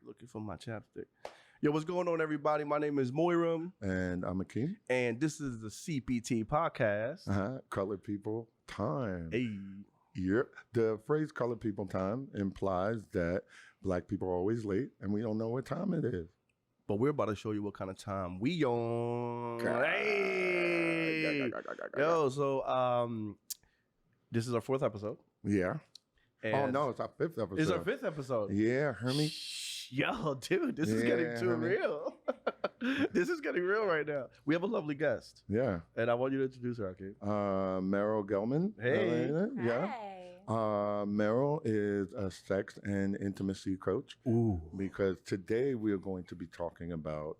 Looking for my chapstick. Yo, what's going on, everybody? My name is Moiram. And I'm Akeem. And this is the CPT podcast. Colored People Time. Hey. Yep. The phrase colored people time implies that black people are always late and we don't know what time it is. But we're about to show you what kind of time we on. Hey. Yo, so this is our 4th episode. Yeah. And oh, no, it's our 5th episode. It's our 5th episode. Yeah, Hermie. Yo, dude, this is getting too real. This is getting real right now. We have a lovely guest. Yeah. And I want you to introduce her, okay? Meryl Gelman. Hey. Yeah. Hey. Meryl is a sex and intimacy coach. Ooh. Because today we are going to be talking about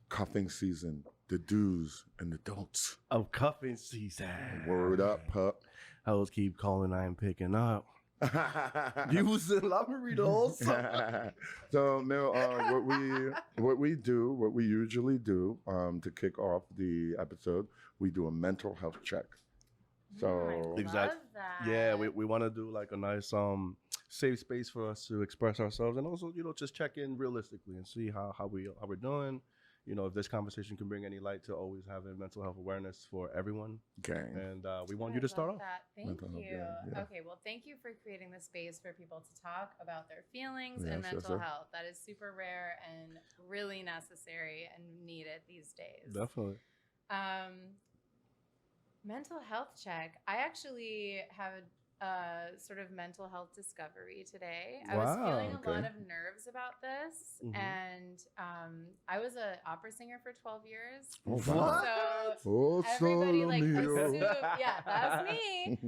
cuffing season, the do's and the don'ts. Of cuffing season. Word up, pup. Hoes keep calling, I ain't picking up. Using, let me read the whole song. So, Meryl, what we usually do to kick off the episode, we do a mental health check. So, love that. Yeah, we want to do like a nice safe space for us to express ourselves, and also just check in realistically and see how we're doing. If this conversation can bring any light to always having mental health awareness for everyone. Gang. And we want you to start off. Thank you. Yeah. Okay, well, thank you for creating the space for people to talk about their feelings and mental health. That is super rare and really necessary and needed these days. Definitely. Mental health check. I actually have a sort of mental health discovery today. I was feeling a lot of nerves about this, and I was an opera singer for 12 years. Oh, wow. So everybody assumes, yeah, that's me.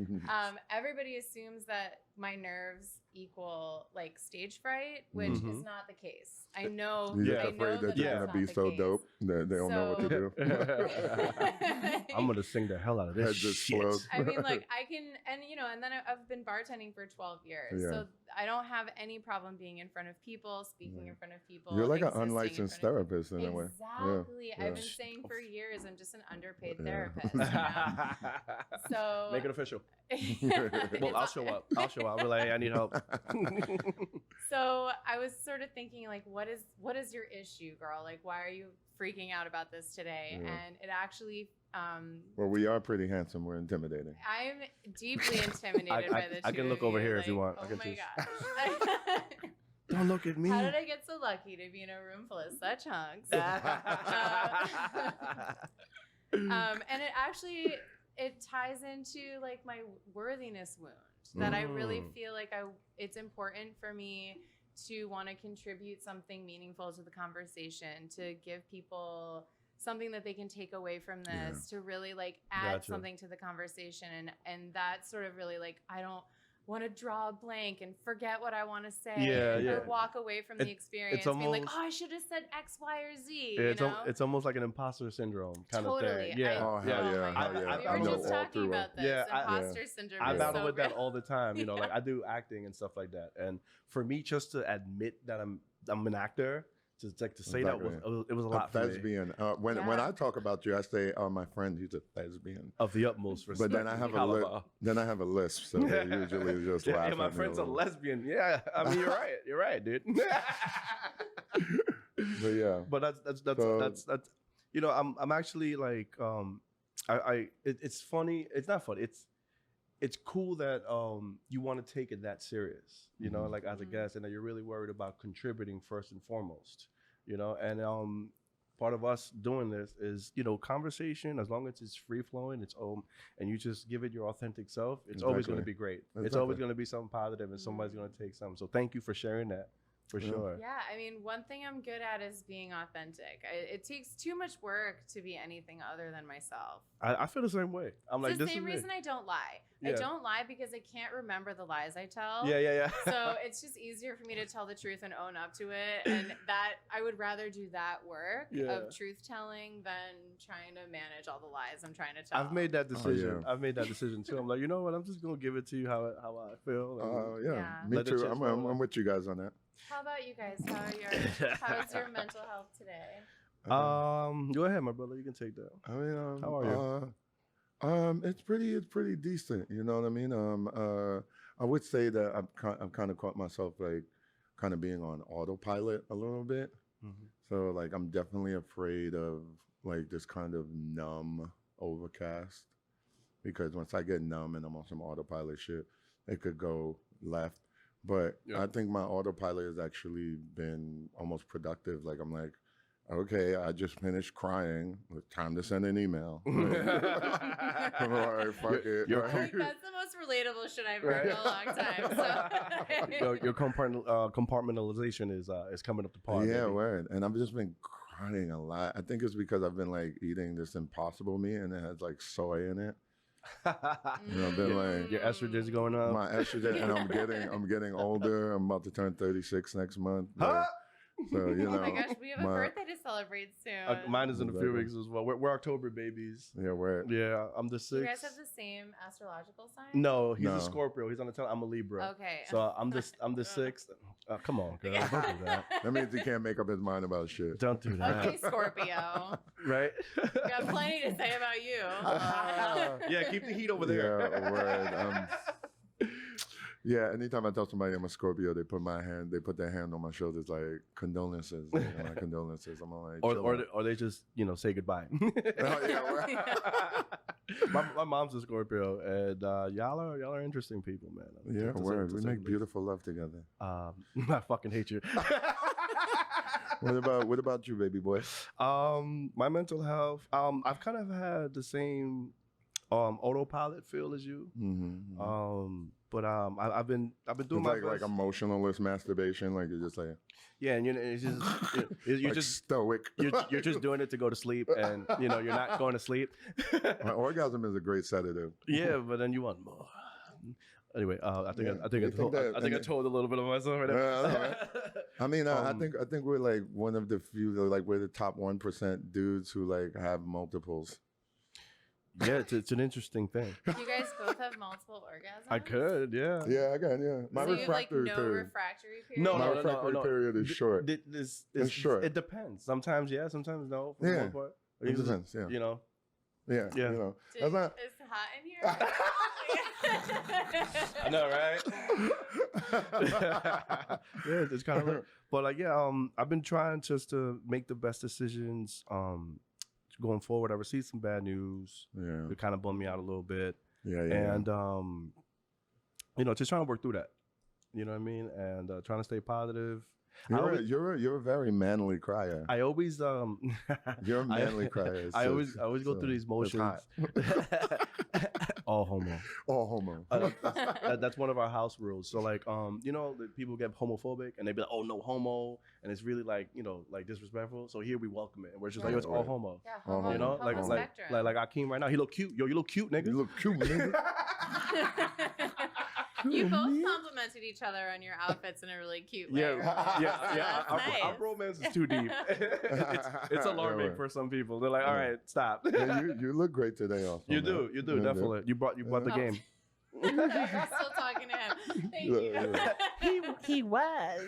Everybody assumes that my nerves equal like stage fright, which is not the case. I know. You're afraid that you're gonna be so dope that they don't know what to do. I'm gonna sing the hell out of this shit. I mean, like I can, and then I've been bartending for 12 years, so I don't have any problem being in front of people, speaking in front of people. You're like an unlicensed therapist in a way. Exactly. Yeah. I've been saying for years, I'm just an underpaid therapist. So make it official. Well, I'll show up. I'll be like, hey, I need help. So I was sort of thinking, like, what is your issue, girl? Like, why are you freaking out about this today? Yeah. And it actually. Well, we are pretty handsome. We're intimidating. I'm deeply intimidated by the two. I can look over here if you want. Oh my gosh. Don't look at me. How did I get so lucky to be in a room full of such hunks? And it ties into like my worthiness wound that I really feel like it's important for me to want to contribute something meaningful to the conversation, to give people something that they can take away from this, to really like add something to the conversation. And that's sort of really like, I don't want to draw a blank and forget what I want to say or walk away from the experience being like, oh, I should have said X, Y, or Z. It's almost like an imposter syndrome kind of thing. Yeah. We were just talking about this. Imposter syndrome. I battle with that all the time. Like I do acting and stuff like that. And for me, just to admit that I'm an actor, to say that it was a lot for me. When I talk about you, I say, "Oh, my friend, he's a thespian." Of the utmost respect. But then I have a lisp, so they usually just laugh. Yeah, my friend's a lesbian. Yeah, I mean, you're right, dude. But yeah, but that's I'm actually like it's funny. It's not funny. It's cool that you want to take it that serious, like as a guest, and that you're really worried about contributing first and foremost, and part of us doing this is, conversation, as long as it's free flowing, and you just give it your authentic self, it's always going to be great. It's always going to be something positive and somebody's going to take something. So thank you for sharing that. For sure. Yeah, I mean, one thing I'm good at is being authentic. It takes too much work to be anything other than myself. I feel the same way. It's the same reason I don't lie. Yeah. I don't lie because I can't remember the lies I tell. Yeah. So it's just easier for me to tell the truth and own up to it. And that I would rather do that work of truth telling than trying to manage all the lies I'm trying to tell. I've made that decision. I've made that decision too. I'm like, you know what? I'm just gonna give it to you how I feel. Me too. I'm with you guys on that. How about you guys? How's your mental health today? Go ahead, my brother. You can take that. I mean, how are you? It's pretty decent. You know what I mean? I would say that I've kind of caught myself like kind of being on autopilot a little bit. Mhm. So like I'm definitely afraid of like this kind of numb overcast, because once I get numb and I'm on some autopilot shit, it could go left. But Yeah. I think my autopilot has actually been almost productive. Like I'm like, okay, I just finished crying. It's time to send an email. All right, fuck it. You're Right? Like, that's the most relatable shit I've heard in a long time. So. your compartmentalization is coming up to par. Yeah, baby. word. And I've just been crying a lot. I think it's because I've been like eating this Impossible meat and it has like soy in it. You know, I've been like Your estrogen's going up. my estrogen, and I'm getting older. I'm about to turn 36 next month. Huh? So you know, Oh my gosh, we have a birthday to celebrate soon. Mine is in a few Exactly. weeks as well. We're October babies. yeah, where Yeah, I'm the 6th. Do you guys have the same astrological sign? No, he's No. a Scorpio. He's on the I'm a Libra. Okay. So I'm the 6th. Come on, girl. Don't do that. that means he can't make up his mind about shit. Don't do that. Okay, Scorpio. Right? We got plenty to say about you. Yeah, keep the heat over there. Yeah, word. Yeah, anytime I tell somebody I'm a Scorpio, they put their hand on my shoulders like condolences. You know, my condolences. I'm all like, chill out. Or they just say goodbye. Oh, yeah, my mom's a Scorpio, and y'all are interesting people, man. Yeah, To say- word. to We say make the least. beautiful love together. I fucking hate you. What about you, baby boy? My mental health. I've kind of had the same autopilot feel as you. Mm-hmm. But I've been doing It's my like best. emotionalist masturbation. Like you're just like Yeah, and it's just you're like just stoic. you're just doing it to go to sleep, and you're not going to sleep. My orgasm is a great sedative. Yeah, but then you want more. Anyway, I think Yeah. I think You I think told, that- I think I and- told a little bit of myself right Yeah, now. alright. I mean, I Um, think we're like one of the few, like we're the top 1% dudes who like have multiples. Yeah, it's an interesting thing. You guys both have multiple orgasms? I could, yeah. Yeah, I got My So you have like refractory no period. refractory period? No, My no, refractory no. period is short. It's short. It depends. Sometimes yeah, sometimes no. For the Yeah. most part. It depends. Yeah, You know. yeah. Yeah. You know, Did, that's not. it's hot in here? I know, right? Yeah, it's kind of weird. But like, yeah, I've been trying just to make the best decisions going forward. I received some bad news. Yeah, It kind of bummed me out a little bit. yeah. And just trying to work through that. You know what I mean? And trying to stay positive. You're a very manly crier. I always You're a manly crier. I always go through these it's motions. hot. All homo. All homo. That's one of our house rules. So like the people get homophobic and they be like, oh, no homo, and it's really like like disrespectful. So here we welcome it, and we're just like, Yeah. it's all homo. Yeah, Uh-huh. homo, You know, homo like spectrum. Akeem right now. He look cute. Yo, you look cute, nigga. You look cute, nigga. You both complimented each other on your outfits in a really cute way. Yeah, earlier. yeah. That's Our nice. romance is too deep. it's alarming Yeah, for some people. They're like, all right, stop. Yeah, you look great today, also. You man. do, definitely. You brought the Oh. game. You're still talking to him. Thank you. Yeah. He was.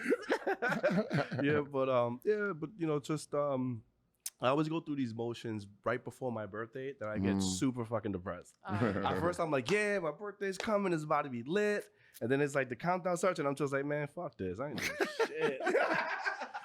Yeah, but just I always go through these motions right before my birthday that I get super fucking depressed. At first, I'm like, yeah, my birthday's coming. It's about to be lit. And then it's like the countdown starts, and I'm just like, man, fuck this. I ain't doing shit.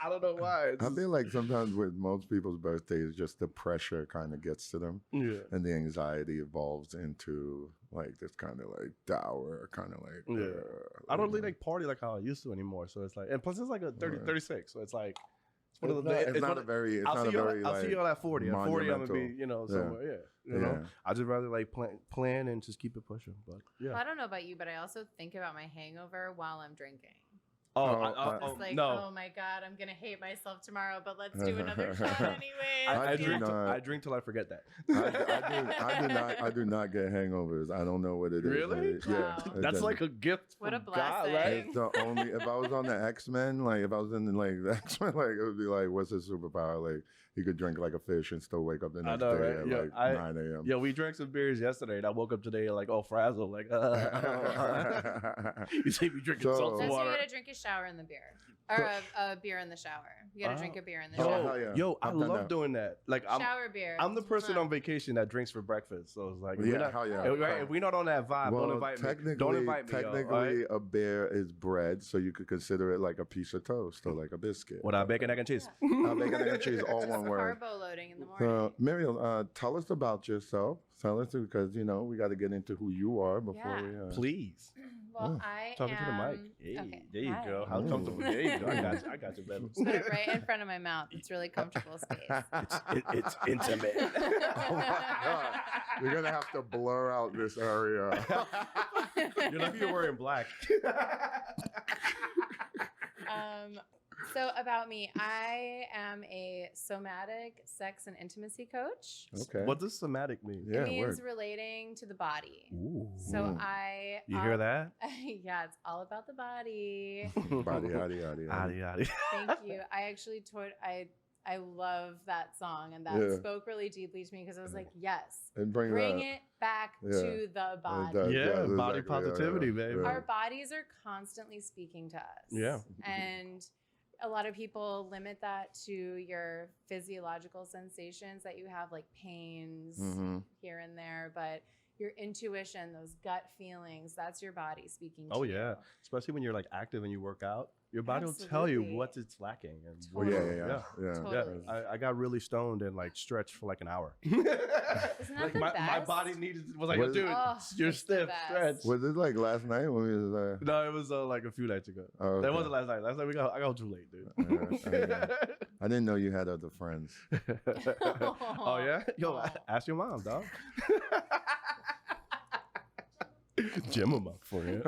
I don't know why. I feel like sometimes with most people's birthdays, just the pressure kind of gets to them, Yeah. and the anxiety evolves into like this kind of like dour, kind of like. Yeah. I don't really like party like how I used to anymore. So it's like, and plus it's like a 30, Right. 36. So it's like, it's one It's of the. not, it's it's not one a of- very. It's I'll not see a y'all. very. I'll like, see y'all at 40. At 40, I'm gonna be, monumental. somewhere. Yeah. You know, I just rather like plan and just keep it pushing. But Well, yeah. I don't know about you, but I also think about my hangover while I'm drinking. Oh, It's no. oh my God, I'm going to hate myself tomorrow, but let's do another shot anyways. I do Yeah. not. I drink till I forget that. I do not get hangovers. I don't know what it is. Really? Yeah. Wow. it That's doesn't- like a gift What a from God, blessing. right? It's the only. If I was on the X-Men, like if I was in like the X-Men, like it would be like, what's his superpower? Like he could drink like a fish and still wake up the I next know, day right? at Yeah, like 9 a.m. Yeah, we drank some beers yesterday, and I woke up today like all frazzled. Like, you see me drinking So- salty That's why water. you got to drink a shot shower in the beer. Or a beer in the shower. You gotta drink a beer in the Oh, shower. hell yeah. Yo, I I've done love that. doing that. Like Shower beer. I'm the person Mwah. on vacation that drinks for breakfast. So it's like, if we're Yeah, not, hell yeah. if we're not on that vibe, don't invite me. Don't invite me. Technically, a bear is bread, so you could consider it like a piece of toast or like a biscuit. Without bacon, egg, and cheese. Bacon, egg, and cheese, all one word. Carbo loading in the morning. Muriel, tell us about yourself. Tell us, because we got to get into who you are before we. Please. Well, I Talking am... to the mic. Hey, Okay. there you Hi. go. How comfortable. There you go. I got you, baby. Put it right in front of my mouth. It's really comfortable space. It's intimate. Oh my God. You're going to have to blur out this area. You're lucky you're wearing black. So about me, I am a somatic sex and intimacy coach. Okay. What does somatic mean? Yeah, It means word. relating to the body. Ooh. So You hear that? Yeah, it's all about the body. Body, yaddy, yaddy, Yada, yada. Thank you. I actually I love that song, and that spoke really deeply to me because I was like, yes, And bring that. it back Yeah. to the body. does. Yeah, Yeah, body exactly. positivity, Yeah, baby. yeah. Our bodies are constantly speaking to us. Yeah. And a lot of people limit that to your physiological sensations that you have, like pains Mhm. here and there, but your intuition, those gut feelings, that's your body speaking to Oh you. yeah, especially when you're like active and you work out, your body will tell you Absolutely. what it's lacking. And Oh, yeah, Totally. yeah. Totally. I got really stoned and like stretched for like an hour. Isn't that Like the my best? body was like, What is- dude, Oh, you're it's the stiff, best. stretch. Was it like last night when we was there? No, it was like a few nights ago. Oh, okay. That wasn't last night. Last night I got too late, dude. I didn't know you had other friends. Oh yeah, yo, Aw. ask your mom, dog. Gym 'em up for you.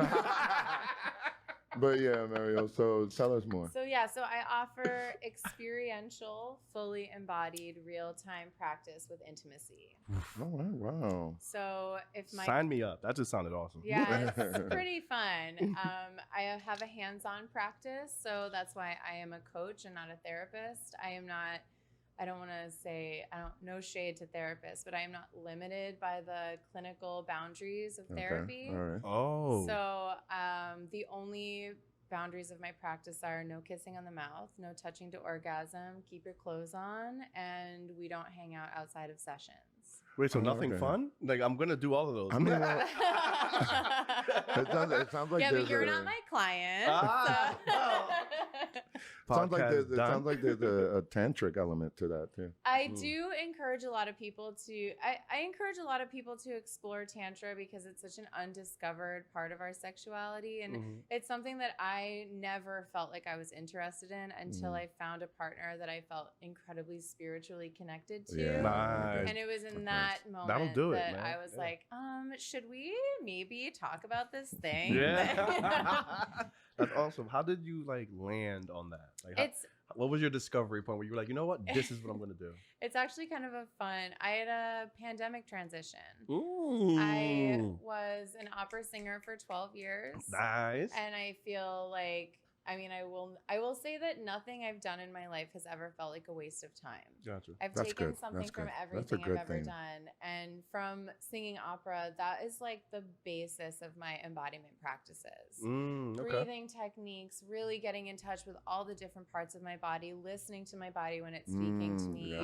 But yeah, Mario, so tell us more. So yeah, so I offer experiential, fully embodied, real-time practice with intimacy. Oh, wow. So if my Sign me up. That just sounded awesome. Yeah, it's pretty fun. I have a hands-on practice, so that's why I am a coach and not a therapist. I don't want to say, no shade to therapists, but I am not limited by the clinical boundaries of therapy. Okay. All right. Oh. So the only boundaries of my practice are no kissing on the mouth, no touching to orgasm, keep your clothes on, and we don't hang out outside of sessions. Wait, so Oh, nothing okay. fun? Like I'm gonna do all of those. I mean, well, it sounds like yeah, but there's you're a, not my client. Ah. sounds like Podcast there's, it done. sounds like there's a tantric element to that too. I do encourage a lot of people to I encourage a lot of people to explore tantra because it's such an undiscovered part of our sexuality, and Mhm. it's something that I never felt like I was interested in until Mm. I found a partner that I felt incredibly spiritually connected to. Yeah. Nice. And it was in That's that nice. moment That'll do it, that man. I was Yeah. like, should we maybe talk about this thing? Yeah. That's awesome. How did you like land on that? Like, what was your discovery point where you were like, you know what, this is what I'm gonna do? It's actually kind of a fun. I had a pandemic transition. Ooh. I was an opera singer for 12 years. Nice. And I feel like, I will say that nothing I've done in my life has ever felt like a waste of time. Gotcha. I've That's taken good. something That's from good. That's a everything I've good ever thing. done. And from singing opera, that is like the basis of my embodiment practices. Okay. Breathing techniques, really getting in touch with all the different parts of my body, listening to my body when it's speaking to me.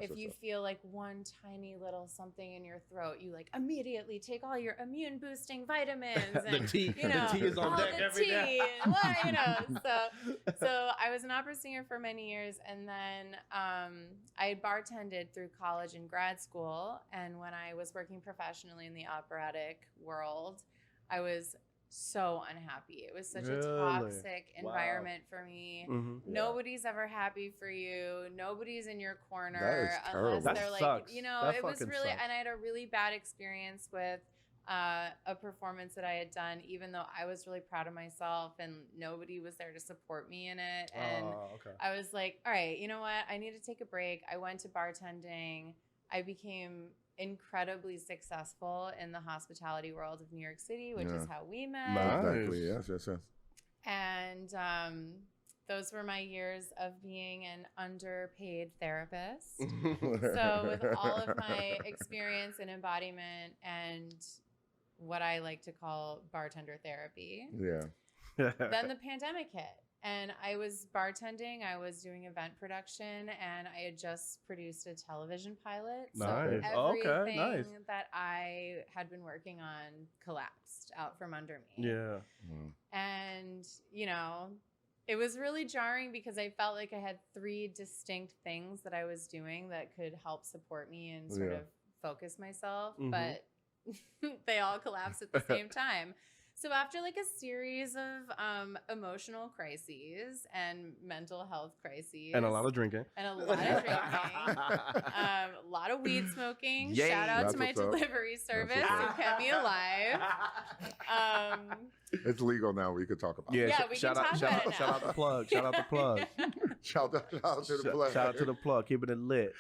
If you feel like one tiny little something in your throat, you like immediately take all your immune boosting vitamins. The And, tea, you know, the tea is on all deck the every day. tea and what, you know. So I was an opera singer for many years, and then I had bartended through college and grad school. And when I was working professionally in the operatic world, I was so unhappy. It was such a Really? toxic Wow. environment for me. Mhm. Nobody's ever happy for you. Nobody's in your corner That is terrible. unless That they're like, sucks. you know, That it was fucking really, sucks. and I had a really bad experience with a performance that I had done, even though I was really proud of myself and nobody was there to support me in it. And Oh, okay. I was like, all right, you know what? I need to take a break. I went to bartending. I became incredibly successful in the hospitality world of New York City, which is how we met. Nice. Exactly. Yes. And those were my years of being an underpaid therapist. So with all of my experience in embodiment and what I like to call bartender therapy, Yeah. then the pandemic hit. And I was bartending, I was doing event production, and I had just produced a television pilot. Nice. So Okay, everything nice. that I had been working on collapsed out from under me. Yeah. And, you know, it was really jarring because I felt like I had 3 distinct things that I was doing that could help support me and sort of focus myself. But they all collapsed at the same time. So after like a series of emotional crises and mental health crises. And a lot of drinking. And a lot of drinking. A lot of weed smoking. Yay. Shout out That's to my what's up. delivery service who kept me alive. It's legal now. We could talk about it. Yeah, we can talk about it now. Shout out the plug. Shout out the plug. Shout out to the plug. Shout out to the plug. Keeping it lit.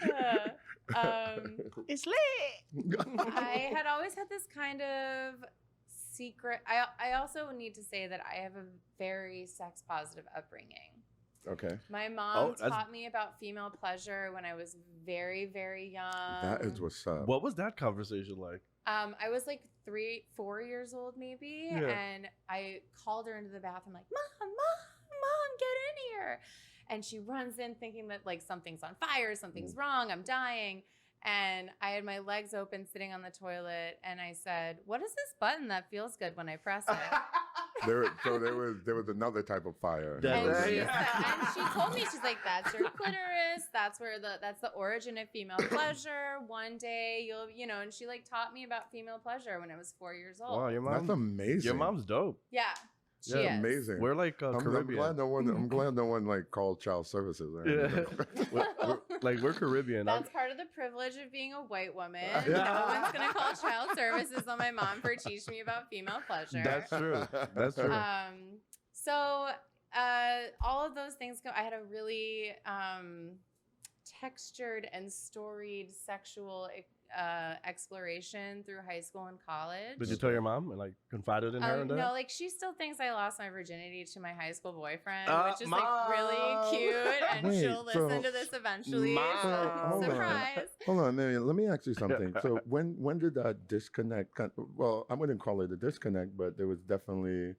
It's lit. I had always had this kind of secret. I also need to say that I have a very sex positive upbringing. Okay. My mom taught me about female pleasure when I was very, very young. That is what's up. What was that conversation like? I was like 3-4 years old maybe, and I called her into the bathroom like, Mom, get in here. And she runs in thinking that like something's on fire, something's wrong, I'm dying. And I had my legs open sitting on the toilet, and I said, what is this button that feels good when I press it? There was another type of fire. And she told me, she's like, that's your clitoris. That's the origin of female pleasure. One day you'll, you know, and she like taught me about female pleasure when I was 4 years old. Wow, your mom. That's amazing. Your mom's dope. Yeah. She is. Amazing. We're like I'm Caribbean. glad no one like called child services. Or anything. we're Caribbean. That's part of the privilege of being a white woman. No one's gonna call child services on my mom for teaching me about female pleasure. That's true. That's true. So all of those things I had a really textured and storied sexual exploration through high school and college. Did you tell your mom and like confided in her? And no, like she still thinks I lost my virginity to my high school boyfriend, which is Mom! like really cute, and Wait, she'll listen to this eventually. Mom! Surprise! Hold on, Mary. Let me ask you something. So when did that disconnect? Well, I wouldn't call it a disconnect, but there was definitely.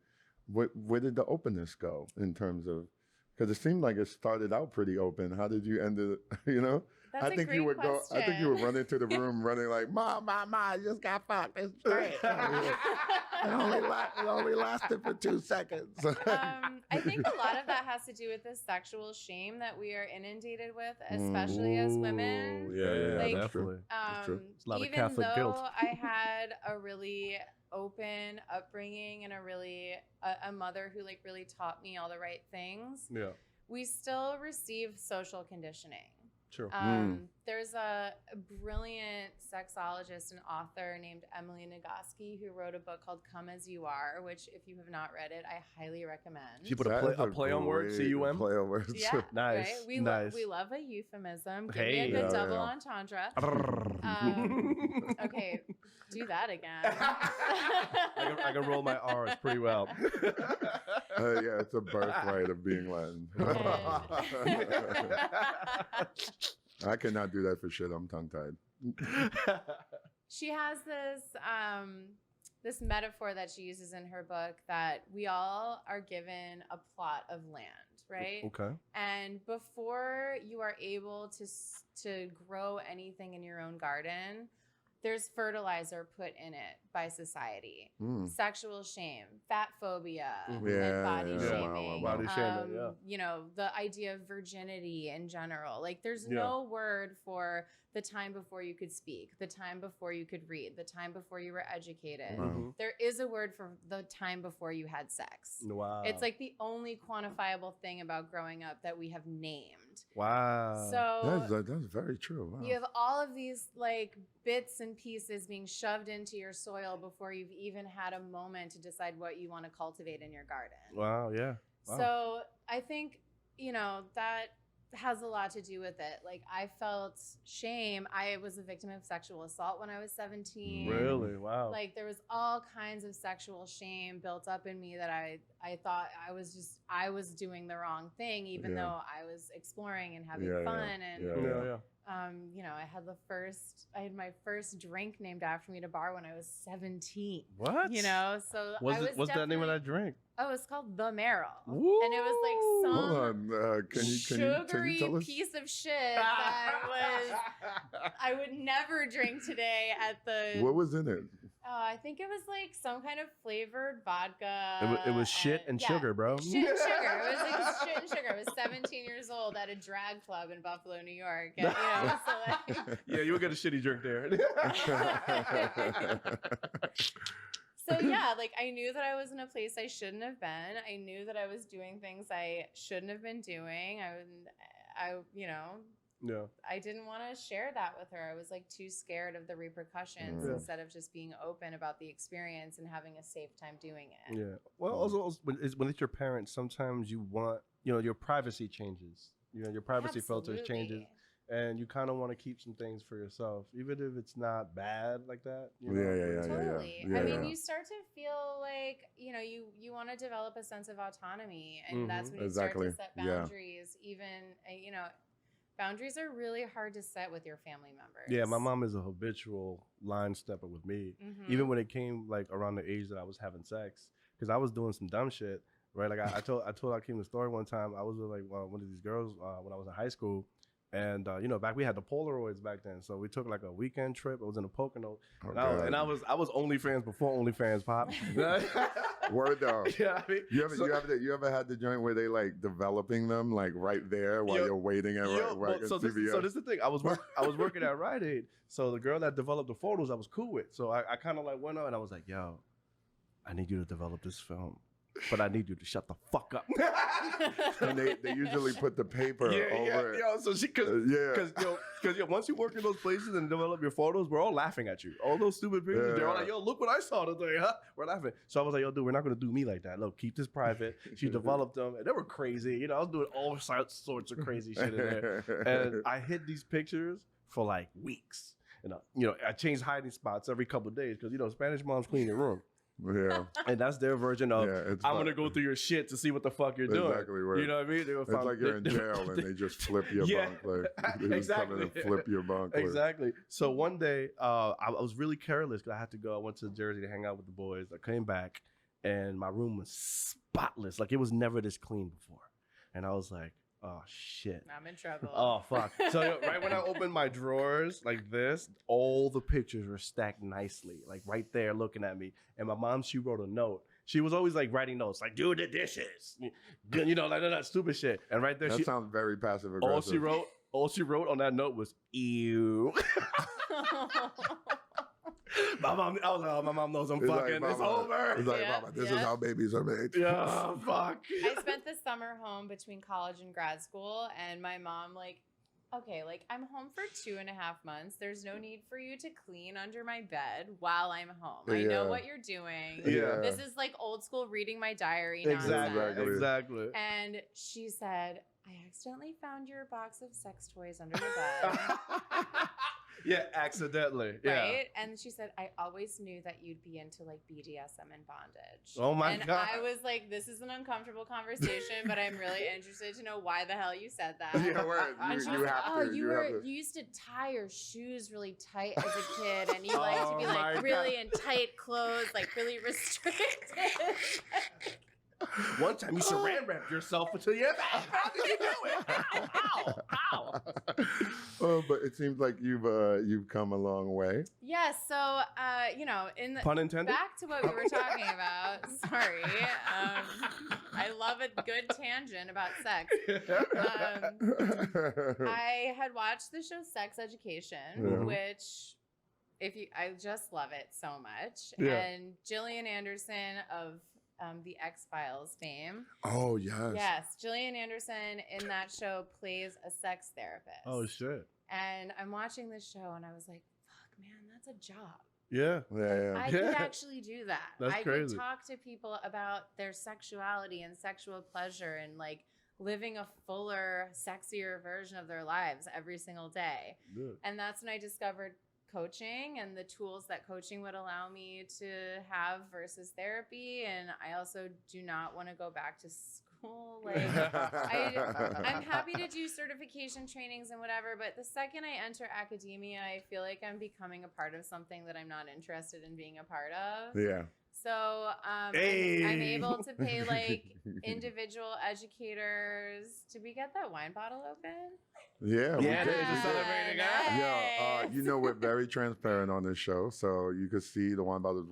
Where did the openness go in terms of? Because it seemed like it started out pretty open. How did you end it? You know. That's I think you would question. go. I think you would run into the room running like, "Mom, I just got fucked. It's great." It only lasted for 2 seconds. I think a lot of that has to do with the sexual shame that we are inundated with, especially as women. Yeah, Like, definitely. It's a lot of Even Catholic though guilt. I had a really open upbringing and a mother who like really taught me all the right things, Yeah. we still receive social conditioning. True. There's a brilliant sexologist and author named Emily Nagoski who wrote a book called Come As You Are, which if you have not read it, I highly recommend. She put a play on words, C-U-M? Play on words. Yeah, Nice. Right? We nice. We love a euphemism. Give Hey. me a good Yeah, double yeah. entendre. Okay, do that again. I can roll my R's pretty well. Yeah, it's a birthright of being Latin. I cannot do that for shit. I'm tongue tied. She has this metaphor that she uses in her book that we all are given a plot of land, right? Okay. And before you are able to grow anything in your own garden, there's fertilizer put in it by society. Sexual shame, fat phobia, and body shaming. Body shaming, yeah. You know, the idea of virginity in general. Like there's no word for the time before you could speak, the time before you could read, the time before you were educated. Mhm. There is a word for the time before you had sex. Wow. It's like the only quantifiable thing about growing up that we have named. Wow. So That's very true. Wow. you have all of these like bits and pieces being shoved into your soil before you've even had a moment to decide what you want to cultivate in your garden. Wow, yeah. Wow. So I think, you know, that has a lot to do with it. Like I felt shame. I was a victim of sexual assault when I was 17. Really? Wow. Like there was all kinds of sexual shame built up in me that I thought I was doing the wrong thing, even though I was exploring and having fun. And you know, I had my first drink named after me at a bar when I was 17. What? You know, so What's the name of that drink? Oh, it's called The Meryl. Woo! And it was like Hold some on. Can sugary you tell us? piece of shit that was I would never drink today at the What was in it? I think it was like some kind of flavored vodka. It was shit and sugar, bro. Shit and sugar. It was like shit and sugar. I was 17 years old at a drag club in Buffalo, New York. And, so like, Yeah, you would get a shitty drink there. So yeah, like I knew that I was in a place I shouldn't have been. I knew that I was doing things I shouldn't have been doing. Yeah. I didn't want to share that with her. I was like too scared of the repercussions instead of just being open about the experience and having a safe time doing it. Yeah. Well, also when it's your parents, sometimes you want, your privacy changes. Your privacy filters changes. And you kind of want to keep some things for yourself, even if it's not bad like that. Totally. Yeah. I mean, you start to feel like, you want to develop a sense of autonomy. And that's when you start to set boundaries. Even, boundaries are really hard to set with your family members. Yeah, my mom is a habitual line stepper with me. Mm-hmm. Even when it came like around the age that I was having sex, because I was doing some dumb shit, right? Like I told Akeem the story one time. I was with like one of these girls when I was in high school. And back we had the Polaroids back then, so we took like a weekend trip. It was in the Pocono, and I was OnlyFans before OnlyFans popped. Word though. Yeah, I mean, you ever had the joint where they like developing them like right there while you're waiting at CVS? So this is the thing. I was working at Rite Aid, so the girl that developed the photos I was cool with. So I kind of like went on and I was like, yo, I need you to develop this film. But I need you to shut the fuck up. And they usually put the paper over it. So because once you work in those places and develop your photos, we're all laughing at you. All those stupid pictures, they're all like, yo, look what I saw today, huh? We're laughing. So I was like, yo, dude, we're not gonna do me like that. Look, keep this private. She developed them, and they were crazy. I was doing all sorts of crazy shit in there, and I hid these pictures for like weeks. And I changed hiding spots every couple of days because Spanish moms clean your room. Yeah, and that's their version of I'm gonna go through your shit to see what the fuck you're doing. Exactly right. You know what I mean? It's like you're in jail and they just flip your bunk. Like, they just come in and flip your bunk. Exactly. So one day, I was really careless because I had to go. I went to Jersey to hang out with the boys. I came back and my room was spotless. Like it was never this clean before. And I was like, oh shit, I'm in trouble. Oh fuck. So right when I opened my drawers like this, all the pictures were stacked nicely, like right there looking at me. And my mom, she wrote a note. She was always like writing notes, like do the dishes, like that stupid shit. And right there, that sounds very passive aggressive. All she wrote on that note was ew. My mom, I was like, oh, my mom knows I'm fucking. It's over. It's like, mama, this is how babies are made. Yeah, fuck. I spent the summer home between college and grad school, and my mom, I'm home for 2.5 months. There's no need for you to clean under my bed while I'm home. I know what you're doing. Yeah. This is like old school reading my diary Exactly. nonsense. Exactly. And she said, I accidentally found your box of sex toys under the bed. Yeah, accidentally. Yeah. Right? And she said, I always knew that you'd be into like BDSM and bondage. Oh my God. And I was like, this is an uncomfortable conversation, but I'm really interested to know why the hell you said that. Yeah, word. And she was like, oh, you used to tie your shoes really tight as a kid, and you like to be like really in tight clothes, like really restricted. One time you saran wrapped yourself until you how did you do it? Ow. But it seems like you've come a long way. Yes. So in the pun intended. Back to what we were talking about. Sorry. I love a good tangent about sex. I had watched the show Sex Education, which I just love it so much. Yeah. And Gillian Anderson of the X-Files fame. Oh, yes. Yes. Gillian Anderson in that show plays a sex therapist. Oh, shit. And I'm watching this show and I was like, fuck, man, that's a job. Yeah. I could actually do that. That's crazy. Could talk to people about their sexuality and sexual pleasure and like living a fuller, sexier version of their lives every single day. Good. And that's when I discovered coaching and the tools that coaching would allow me to have versus therapy. And I also do not want to go back to school. Like I'm happy to do certification trainings and whatever, but the second I enter academia, I feel like I'm becoming a part of something that I'm not interested in being a part of. Yeah. So I'm able to pay like individual educators. Did we get that wine bottle open? Yeah, we Yeah, did. it's a We did. celebrating guy. Yeah, you know we're very transparent on this show, so you could see the wine bottles.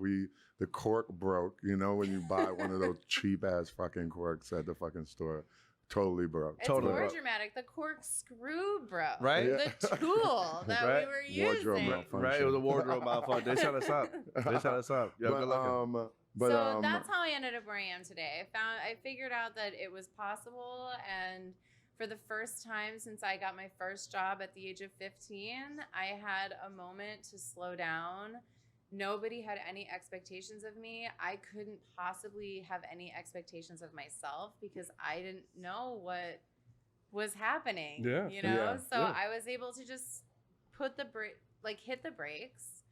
The cork broke. You know when you buy one of those cheap ass fucking corks at the fucking store, totally broke. It's Totally more broke. dramatic. The corkscrew broke. Right? The tool that Right? we were Wardrobe using. malfunction. Right, it was a wardrobe malfunction. They shut us up. Yeah, good looking. So that's how I ended up where I am today. I figured out that it was possible, and for the first time since I got my first job at the age of 15, I had a moment to slow down. Nobody had any expectations of me. I couldn't possibly have any expectations of myself because I didn't know what was happening. Yeah. You know? Yeah. So Yeah. I was able to just hit the brakes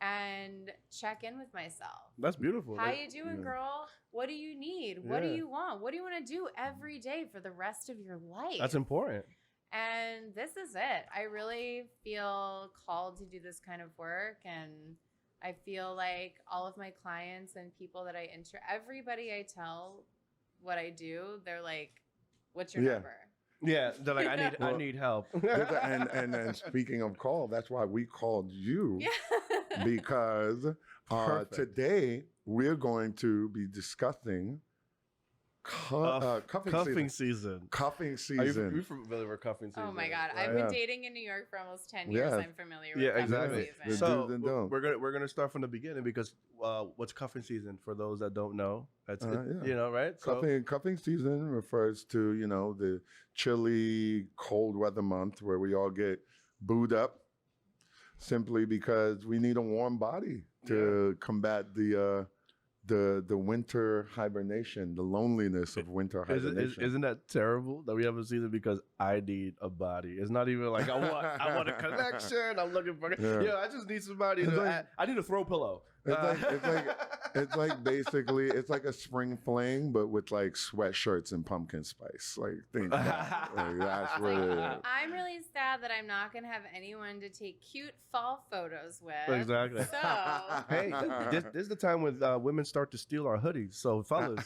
and check in with myself. That's beautiful. How you doing, girl? What do you need? What do Yeah. you want? What do you want to do every day for the rest of your life? That's important. And this is it. I really feel called to do this kind of work, and I feel like all of my clients and people that everybody I tell what I do, they're like, "What's your Yeah. number?" Yeah, they're like, I need help. and speaking of call, that's why we called you. Yeah. Because Perfect. today we're going to be discussing cuffing season. Cuffing Are you season. familiar with cuffing season? Oh my God. Right? I've been dating in New York for almost 10 years. Yeah. I'm familiar with Yeah, cuffing exactly. The season. So do's and don'ts. we're gonna start from the beginning because what's cuffing season for those that don't know? That's Yeah. you know, right? So, Cuffing season refers to, the chilly, cold weather month where we all get booed up simply because we need a warm body to combat the winter hibernation, the loneliness of winter hibernation. isn't that terrible that we have a season because I need a body? It's not even like I want a connection. I'm looking for I just need somebody It's to like- I need a throw pillow. It's like basically it's like a spring fling, but with like sweatshirts and pumpkin spice. Like think that. Like, that's what it is. I'm really sad that I'm not going to have anyone to take cute fall photos with. Exactly. So, Hey, this is the time when women start to steal our hoodies. So fellas,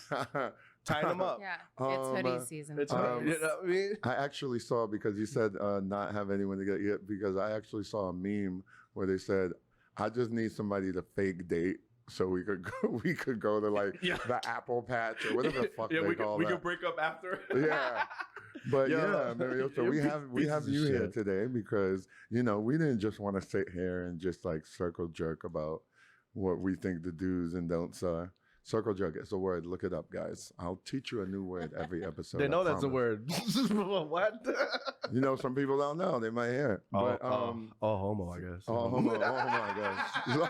tie them up. yeah, it's hoodie season. It's folks. you know what I mean? I actually saw, because you said not have anyone to get yet, because I actually saw a meme where they said, I just need somebody to fake date so we could go to like the Apple Patch or whatever the fuck they call we that. can break up after. Yeah. But Yeah. Mario, so we have you here today because, we didn't just want to sit here and just like circle jerk about what we think the do's and don'ts are. Circle jerk is a word. Look it up, guys. I'll teach you a new word every episode. They know I that's a promise. word. What? Some people don't know. They might hear. But, homo, I guess. oh my gosh.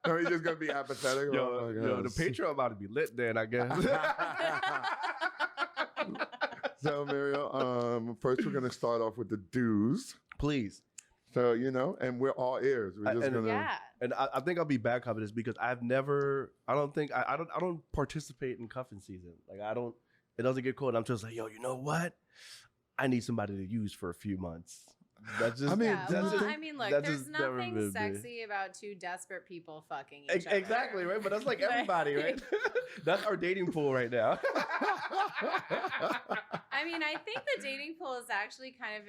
No, he's just going to be apathetic. Yo, the Patreon about to be lit then, I guess. So, Mario, first we're going to start off with the do's. Please. So, and we're all ears. We're just going to... Yeah. And I think I'll be back covering this because I don't participate in cuffing season. Like it doesn't get cold. I'm just like, yo, you know what? I need somebody to use for a few months. That's just, I mean, look, that's there's just never nothing been me. sexy about two desperate people fucking each other. Exactly, right? But that's like everybody, right? That's our dating pool right now. I mean, I think the dating pool is actually kind of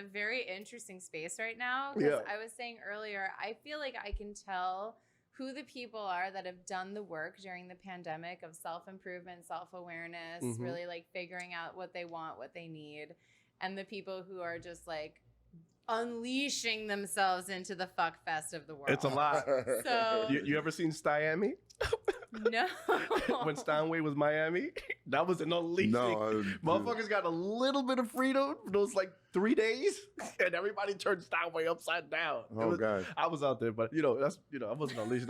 a very interesting space right now. Because I was saying earlier, I feel like I can tell who the people are that have done the work during the pandemic of self-improvement, self-awareness, really like figuring out what they want, what they need, and the people who are just like unleashing themselves into the fuck fest of the world. It's a lot. So You ever seen Miami? no. When Steinway was Miami, that was an unleashing. No, Motherfuckers got a little bit of freedom for those like 3 days, and everybody turned Steinway upside down. God. I was out there, but I wasn't unleashed.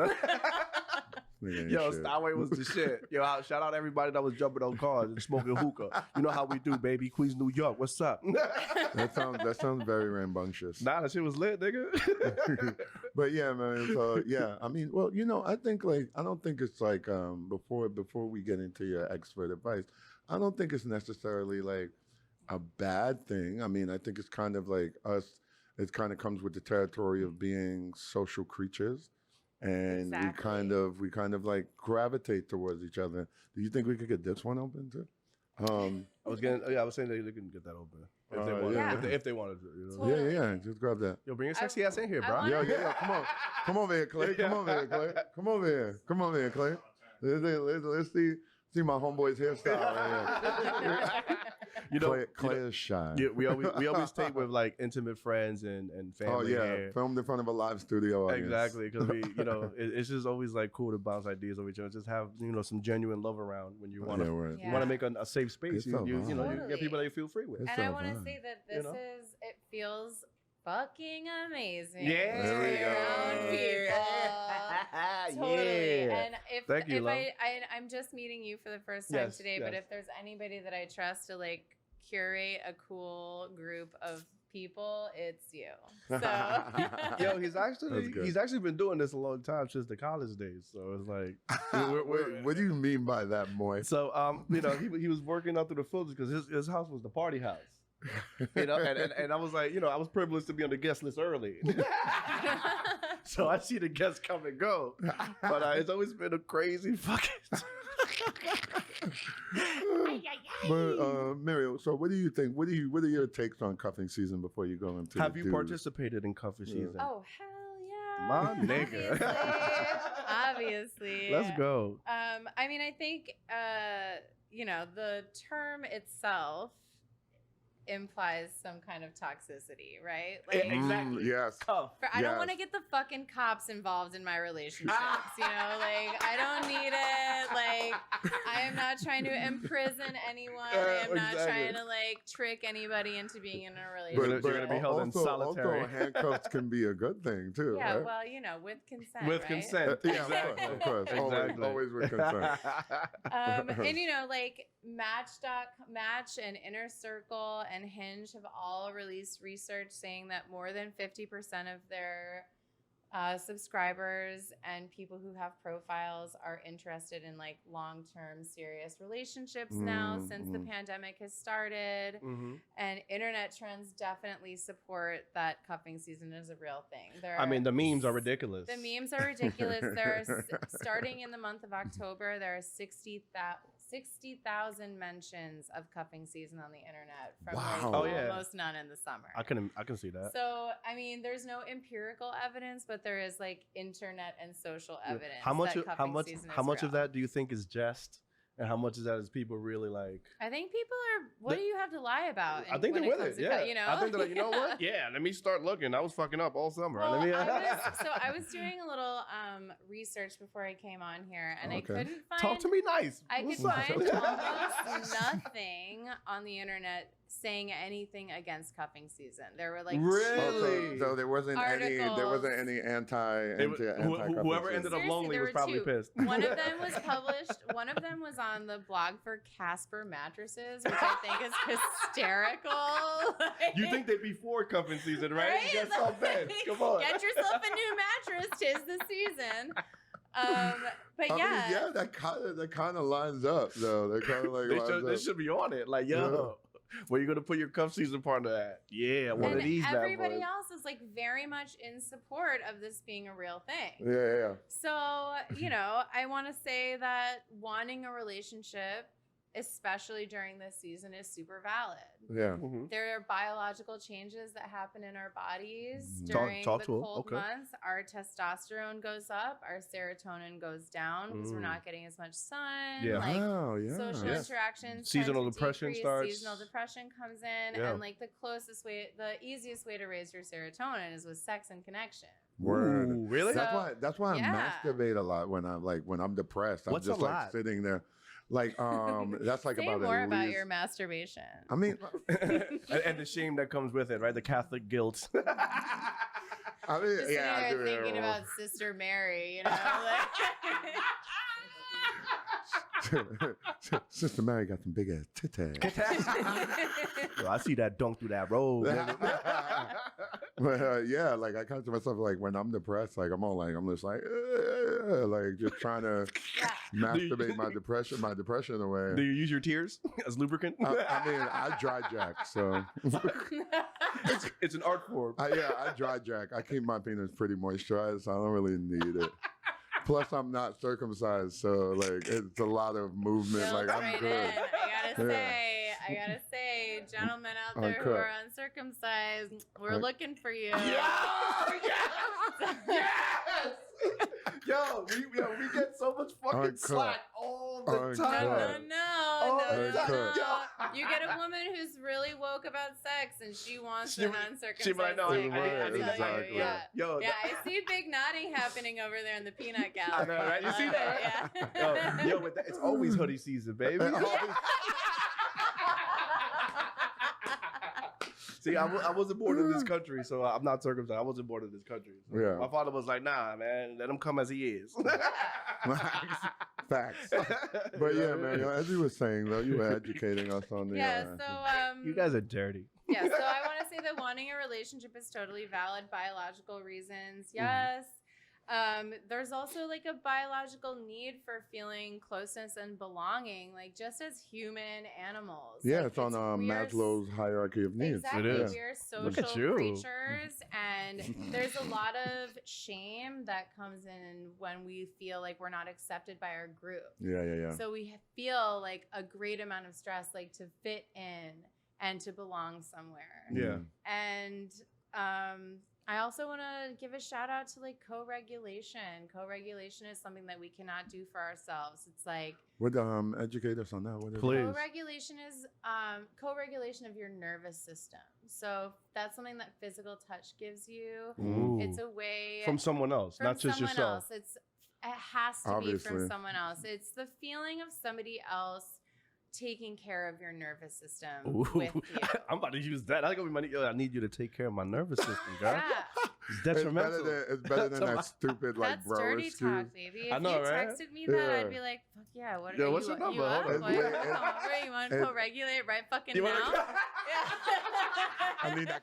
Yo, Steinway was the shit. Yo, shout out everybody that was jumping on cars and smoking hookah. You know how we do, baby. Queens, New York. What's up? That sounds very rambunctious. Nah, that shit was lit, nigga. But yeah, man. So yeah, I mean, well, I think I don't think it's like before we get into your expert advice, I don't think it's necessarily like a bad thing. I mean, I think it's kind of like us. It kind of comes with the territory of being social creatures. and Exactly. we kind of like gravitate towards each other. Do you think we could get this one open too? I was saying they couldn't get that open if they wanted. yeah. If they wanted to, you know. Totally. Yeah. Just grab that. Yo, bring your sexy ass in here, I bro. wanna- Yeah. Come on. Come over here, Clay. Come over here, Clay. Come over here. Come over here, Clay. Let's see my homeboy's hairstyle right here. You know, Clay is shy. yeah, we always tape with like intimate friends and family. Oh yeah, here. filmed in front of a live studio audience. Exactly, because we, it's just always like cool to bounce ideas over each other. Just have some genuine love around when you want to. Yeah, right. You want to make a safe space. It's You so you vibe. get people that you feel free with. It's And I so want to fun. say that this it feels fucking amazing. Yeah. to There we be go. around people. Totally. Yeah. And if Thank you, love. I'm just meeting you for the first time Yes, today, but yes. if there's anybody that I trust to like curate a cool group of people, it's you. So Yo, he's That's good. actually been doing this a long time since the college days. So it's like, What do you mean by that, Moy? so he was working out through the filters because his house was the party house. And I was like, I was privileged to be on the guest list early. So I see the guests come and go. But it's always been a crazy fucking But Meryl, so what do you think? What are your takes on cuffing season before you go into? Have the you dude? participated in cuffing season? Oh hell yeah. My nigga. Obviously. Let's go. I mean, I think the term itself implies some kind of toxicity, right? Like, Exactly. Yes. Tough. I don't Yes. want to get the fucking cops involved in my relationships, like I don't need it. Like I am not trying to imprison anyone. I am not Exactly. trying to like trick anybody into being in a relationship. You're gonna be held in also, solitary. Also, handcuffs can be a good thing too. Yeah, right? well, with consent. With right? consent. Yeah, Exactly. of course. Exactly. Always with consent. And like Match and Inner Circle and Hinge have all released research saying that more than 50% of their subscribers and people who have profiles are interested in like long-term serious relationships now since the pandemic has started. Mm-hmm. And internet trends definitely support that cuffing season is a real thing. I mean, the memes are ridiculous. The memes are ridiculous. There are starting in the month of October, there are 60,000 mentions of cuffing season on the internet from Wow. Oh, yeah. almost none in the summer. I can see that. So, I mean, there's no empirical evidence, but there is like internet and social evidence. How much? that How cuffing much? season How is much of real. that do you think is jest, and how much of that is people really like? I think people are. What do you have to lie about? I think when they're with comes it. to Yeah. cut, I think they're like, you know what? Yeah. Let me start looking. I was fucking up all summer. Well, Let me. I was doing a little research before I came on here, and I Okay. couldn't find. Talk to me nice. I What's could up? find almost nothing on the internet saying anything against cuffing season. There were like Really? So there wasn't any Whoever ended up Seriously, lonely there was were probably two. pissed. One of them was published. One of them was on the blog for Casper mattresses, which I think is hysterical. You think they before cuffing season, right? Right? Get some beds. Come on. Get yourself a new mattress. 'Tis the season. But I yeah. mean, yeah, that kind of lines up though. That kind of like They should be on it. Like, yo, where you gonna put your cuff season partner at? Yeah, one And of these bad everybody boys. else is like very much in support of this being a real thing. Yeah. So, I want to say that wanting a relationship, especially during this season, is super valid. Yeah. Mhm. There are biological changes that happen in our bodies Mhm. during Talk the to 'em. cold Okay. months. Our testosterone goes up, our serotonin goes down because we're not getting as much sun. Yeah. Like, Wow. Yeah. social Yes. interactions. Seasonal tend to depression decrease. starts. Seasonal depression comes in, Yeah. and like the easiest way to raise your serotonin is with sex and connection. Word. Ooh, really? So- That's why yeah. I masturbate a lot when I'm depressed. I'm What's just a like lot? sitting there, like that's like Say about more at about least- your masturbation. I mean, and the shame that comes with it, right? The Catholic guilt. I mean, Just yeah, I sitting do. there thinking about Sister Mary, like- Sister Mary got some big ass titties. Yo, I see that dunk through that road. But yeah, like I come to myself like when I'm depressed, like I'm just like like just trying to Yeah. masturbate my depression away. Do you use your tears as lubricant? I mean, I dry jack, so It's an art form. I dry jack. I keep my penis pretty moisturized, so I don't really need it. Plus, I'm not circumcised, so like it's a lot of movement. Built Like I'm right good. in. I gotta say, gentlemen out there who Uncut. are uncircumcised, we're looking for you. Yes! Yo, we get so much fucking Uncut. slack all the Uncut. time. No. Uncut. You get a woman who's really woke about sex and she wants She an would- uncircumcised she might know. dick. I need that. Exactly. Yeah. Yo, Yeah, I see big nodding happening over there in the peanut gallery. I know, right? You see that, right? Yeah. yo, with that, it's always hoodie season, baby. See, I wasn't born in this country, so I'm not circumcised. I wasn't born in this country. So Yeah. my father was like, nah, man, let him come as he is. Facts. But yeah, man, as you were saying though, you were educating us on the. Yeah, so You guys are dirty. yeah, so I want to say that wanting a relationship is totally valid. Biological reasons, yes. There's also like a biological need for feeling closeness and belonging, like just as human animals. Yeah, Like, it's on we are Maslow's hierarchy of needs. Exactly. It is. We are Look at social you. creatures, and there's a lot of shame that comes in when we feel like we're not accepted by our group. Yeah. So we feel like a great amount of stress, like to fit in and to belong somewhere. Yeah. And I also want to give a shout out to like co-regulation. Co-regulation is something that we cannot do for ourselves. It's like Would educate us on that? What is Please. co-regulation is co-regulation of your nervous system. So that's something that physical touch gives you. Ooh. It's a way From someone else, from not just someone yourself. else. It has to be from Obviously. someone else. It's the feeling of somebody else taking care of your nervous system Ooh. with you. I'm about to use that. I got money. Yo, I need you to take care of my nervous system, girl. Yeah, It's It's detrimental. better than that stupid like that's bro dirty excuse. talk, baby. If I know, you right? texted me that, Yeah. I'd be like, fuck yeah, what Yeah, are what's you, your number? you up? Hold on. What, you want to And- come over? You want to and- co-regulate right fucking You now? wanna- Yeah. I need that.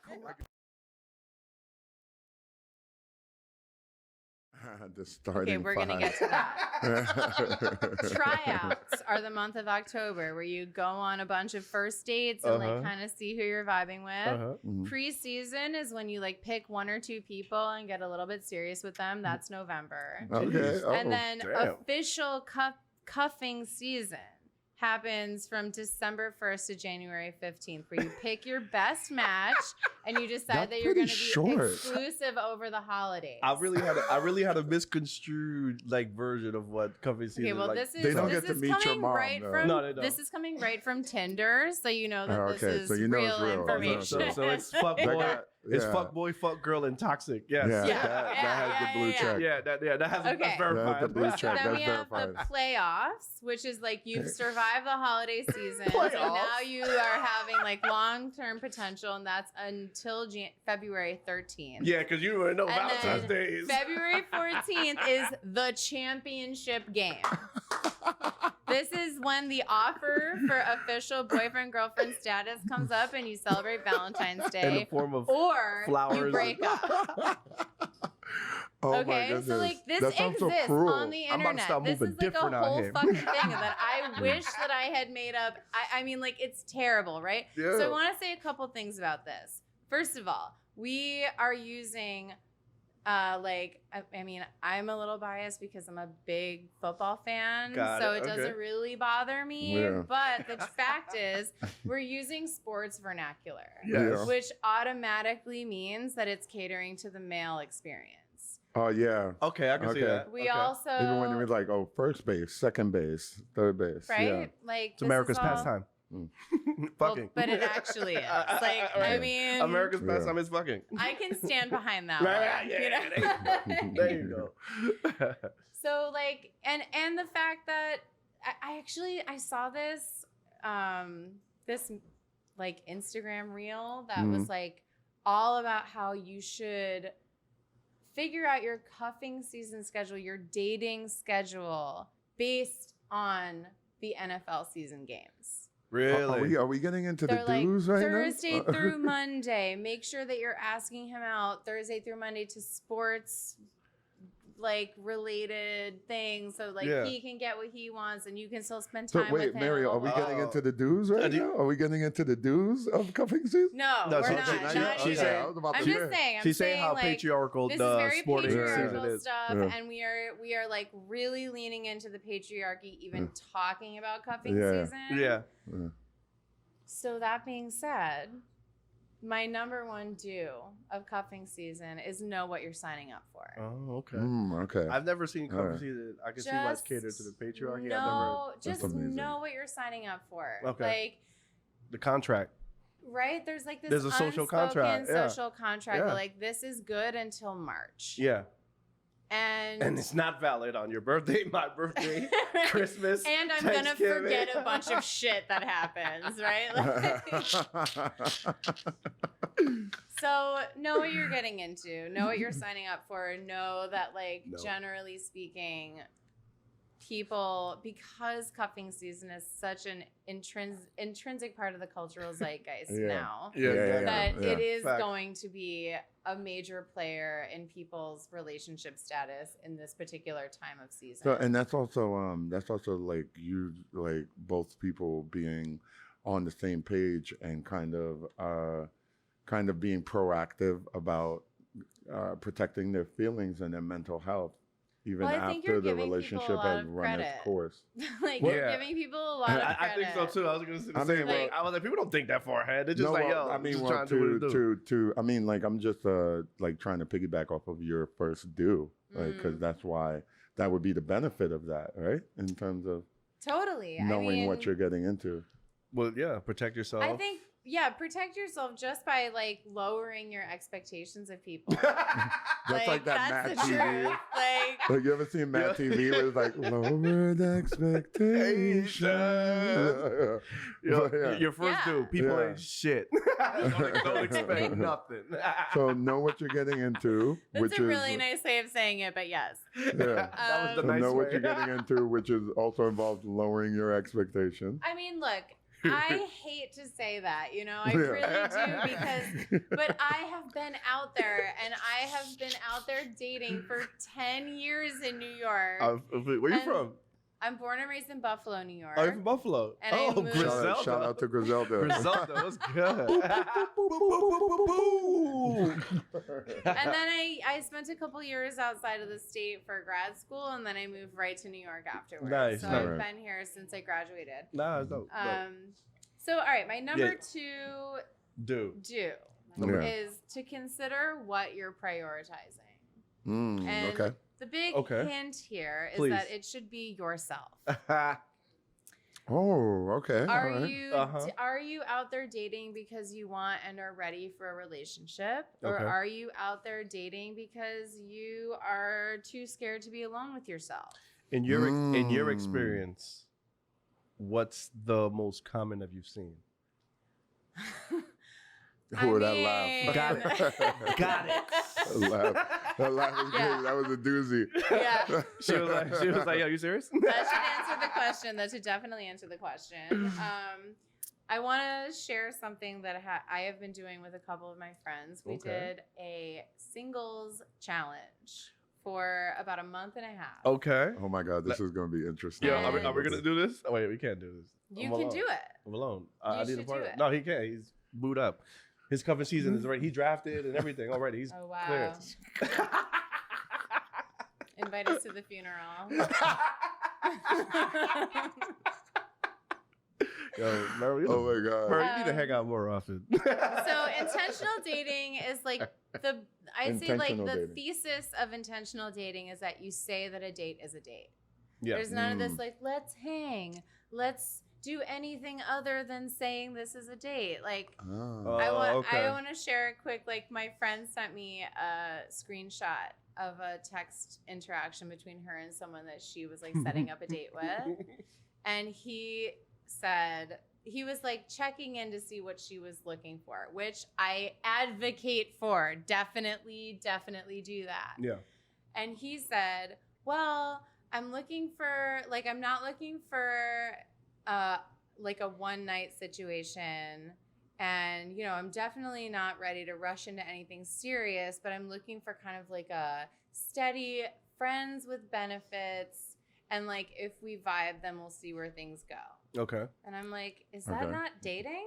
The starting. Okay, we're going to get to that. Tryouts are the month of October where you go on a bunch of first dates and like kind of see who you're vibing with. Uh-huh. Mhm. Preseason is when you like pick one or two people and get a little bit serious with them. That's November. Okay. Jeez. Oh. And then damn. official cuffing season happens from December 1st to January 15th, where you pick your best match and you decide That's that you're going to pretty be short. exclusive over the holidays. I really had a misconstrued like version of what coffee season. Okay, well, like, this is They don't this get to is meet your coming mom, right though. from No, they don't. this is coming right from Tinder, so you know that Oh, this okay, is so you know real it's real. information. so it's fuck They boy, got- it's yeah. fuck boy, fuck girl, and toxic. Yes. Yeah, Yeah. that has the blue yeah. check. that has Okay. that's verified. That's the blue check. Then That's we have the verified. playoffs, which is like you've survived the holiday season, so Playoffs? now you are having like long-term potential, and that's until February 13th. Yeah, because you already know And Valentine's then Day is. February 14th is the championship game. This is when the offer for official boyfriend-girlfriend status comes up and you celebrate Valentine's in the Day, form of or you flowers. break up. Oh my Okay, goodness. so like this That sounds so exists cruel. on the I'm about to internet. start This is moving like a different out whole here. fucking thing that I wish that I had made up. I mean, like it's terrible, right? So I Yeah. want to say a couple things about this. First of all, we are using I mean, I'm a little biased because I'm a big football fan, Got so it, it okay. doesn't really bother me. Yeah. But the fact is, we're using sports vernacular, Yes. which automatically means that it's catering to the male experience. Oh yeah. Okay, I can see Okay. that. We Okay. also Even when it was like, oh, first base, second base, third base. right, Yeah. like It's this America's is all- pastime. Mm. Well, Fucking. but it actually is. Like, I Right. mean, America's Yeah. pastime is fucking. I can stand behind that Right, one. yeah, you know? there you go. So like, and the fact that I saw this this like Instagram reel that was like all about how you should figure out your cuffing season schedule, your dating schedule based on the NFL season games. Really? Are we getting into They're the like dues right Thursday now? through Monday. Make sure that you're asking him out Thursday through Monday to sports like related things, so like he can get what he wants and you can still spend So time wait, with him. Mary, are we getting into the do's right now? Are we getting into the do's of cuffing season? No, No, we're she- not. she- Not she- even. she's saying- I'm just saying. She's saying how like, patriarchal this the is very sporting season patriarchal is. stuff, Yeah. and we are like really leaning into the patriarchy, even talking about cuffing Yeah. season. Yeah. So that being said, my number one do of cuffing season is know what you're signing up for. Oh, okay. Okay. I've never seen cuffing Alright. season. I can see why it's catered to the patriarchy. No, That's just amazing. know what you're signing up for. Okay. Like, the contract. right? There's like this There's a social unspoken contract, yeah. social contract. Yeah. But like, this is good until March. Yeah. And it's not valid on your birthday, my birthday, Christmas. And I'm gonna Thanksgiving. forget a bunch of shit that happens, right? So know what you're getting into. Know what you're signing up for. Know that, like, generally speaking, people, because cuffing season is such an intrinsic part of the cultural zeitgeist now, that it is going to be a major player in people's relationship status in this particular time of season. So, and that's also like you, like both people being on the same page and kind of being proactive about protecting their feelings and their mental health, even after the relationship has run its course. Like, you're giving people a lot of credit. I think so too. I was going to say the same thing. I was like, people don't think that far ahead. They're just like, yo, I mean, just trying to do what they do. I mean, like, I'm just like trying to piggyback off of your first do, like, because that's why that would be the benefit of that, right? In terms of knowing what you're getting into. Well, yeah, protect yourself. I think, protect yourself just by like lowering your expectations of people. Just like that Matt TV. Like, you ever seen Matt TV where it's like lowered expectations? Your first do, people ain't shit. Don't expect nothing. So know what you're getting into. That's a really nice way of saying it, but yes. Yeah. That was the nice know way. what you're getting into, which is also involves lowering your expectations. I mean, look, I hate to say that, you know, I really do, but I have been out there, and I have been out there dating for 10 years in New York. Where you from? I'm born and raised in Buffalo, New York. Oh, you're from Buffalo. And Griselda. Shout out to Griselda. Griselda was good. And then I spent a couple years outside of the state for grad school, and then I moved right to New York afterwards. Nice. So I've been here since I graduated. Nah, it's dope. So, all right, my number two do is to consider what you're prioritizing. And Okay. the big hint here is that it should be yourself. Oh, okay. Are you out there dating because you want and are ready for a relationship? Or are you out there dating because you are too scared to be alone with yourself? In your experience, what's the most common of you've seen? That laugh. Got it. Got it. That laugh was great. That was a doozy. Yeah. She was like, yo, you serious? That should answer the question. That should definitely answer the question. I want to share something that I have been doing with a couple of my friends. We did a singles challenge for about a month and a half. Okay. Oh my God, this is going to be interesting. Yeah, are we going to do this? Oh, wait, we can't do this. You can do it. I'm alone. You I need a should partner. do it. No, he can't. He's booed up. His cuffing season is already. He drafted and everything already. He's clear. Invite us to the funeral. Yo, Meryl, oh my God. Meryl, you need to hang out more often. So intentional dating is like I'd say like the dating. thesis of intentional dating is that you say that a date is a date. Yeah. There's none of this like, let's hang, let's do anything other than saying this is a date. Like, I want to share a quick, like, my friend sent me a screenshot of a text interaction between her and someone that she was like setting up a date with. And he said, he was like checking in to see what she was looking for, which I advocate for. Definitely do that. Yeah. And he said, well, I'm not looking for like a one night situation. And, you know, I'm definitely not ready to rush into anything serious, but I'm looking for kind of like a steady friends with benefits, and like if we vibe, then we'll see where things go. Okay. And I'm like, is that Okay. not dating?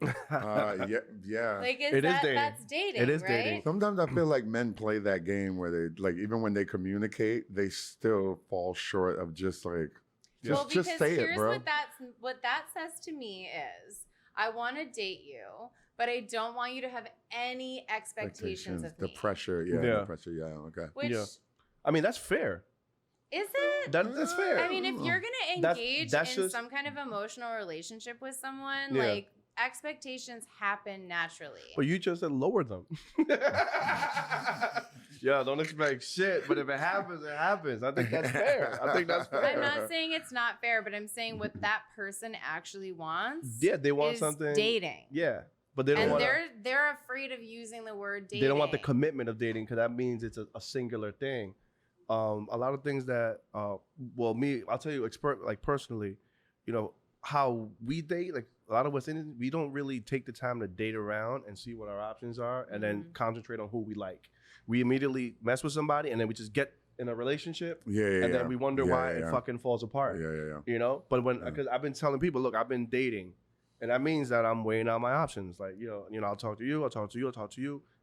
Yeah. Like, It is dating. That's dating. It is right? dating. Sometimes I feel like men play that game where they like even when they communicate, they still fall short of just like Well, because just say here's it, bro. what that says to me is, I want to date you, but I don't want you to have any expectations of the me. pressure, Yeah. the pressure, okay. Which Yeah. I mean, that's fair. is it? That's fair. I mean, if you're gonna That's- engage that's in just- some kind of emotional relationship with someone, Yeah. like expectations happen naturally. But you just said lower them. Yeah, don't expect shit. But if it happens, it happens. I think that's fair. I'm not saying it's not fair, but I'm saying what that person actually wants. Yeah, they want is something. dating. Yeah, but they don't And want. they're afraid of using the word dating. They don't want the commitment of dating because that means it's a singular thing. A lot of things that, I'll tell you, like personally, you know, how we date, like a lot of us in, we don't really take the time to date around and see what our options are and then concentrate on who we like. We immediately mess with somebody and then we just get in a relationship and then we wonder why it fucking falls apart. Yeah. You know, but because I've been telling people, look, I've been dating, and that means that I'm weighing out my options. Like, you know, I'll talk to you,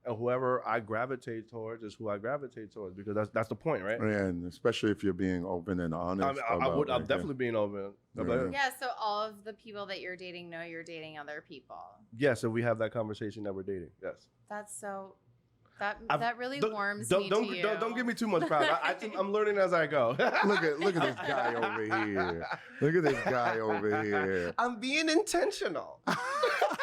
and whoever I gravitate towards is who I gravitate towards because that's the point, right? And especially if you're being open and honest. I'm definitely being open. Yeah, so all of the people that you're dating know you're dating other people. Yeah, so we have that conversation that we're dating. Yes. That's so. That really warms me don't, to you. Don't give me too much proud. I'm learning as I go. Look at this guy over here. Look at this guy over here. I'm being intentional.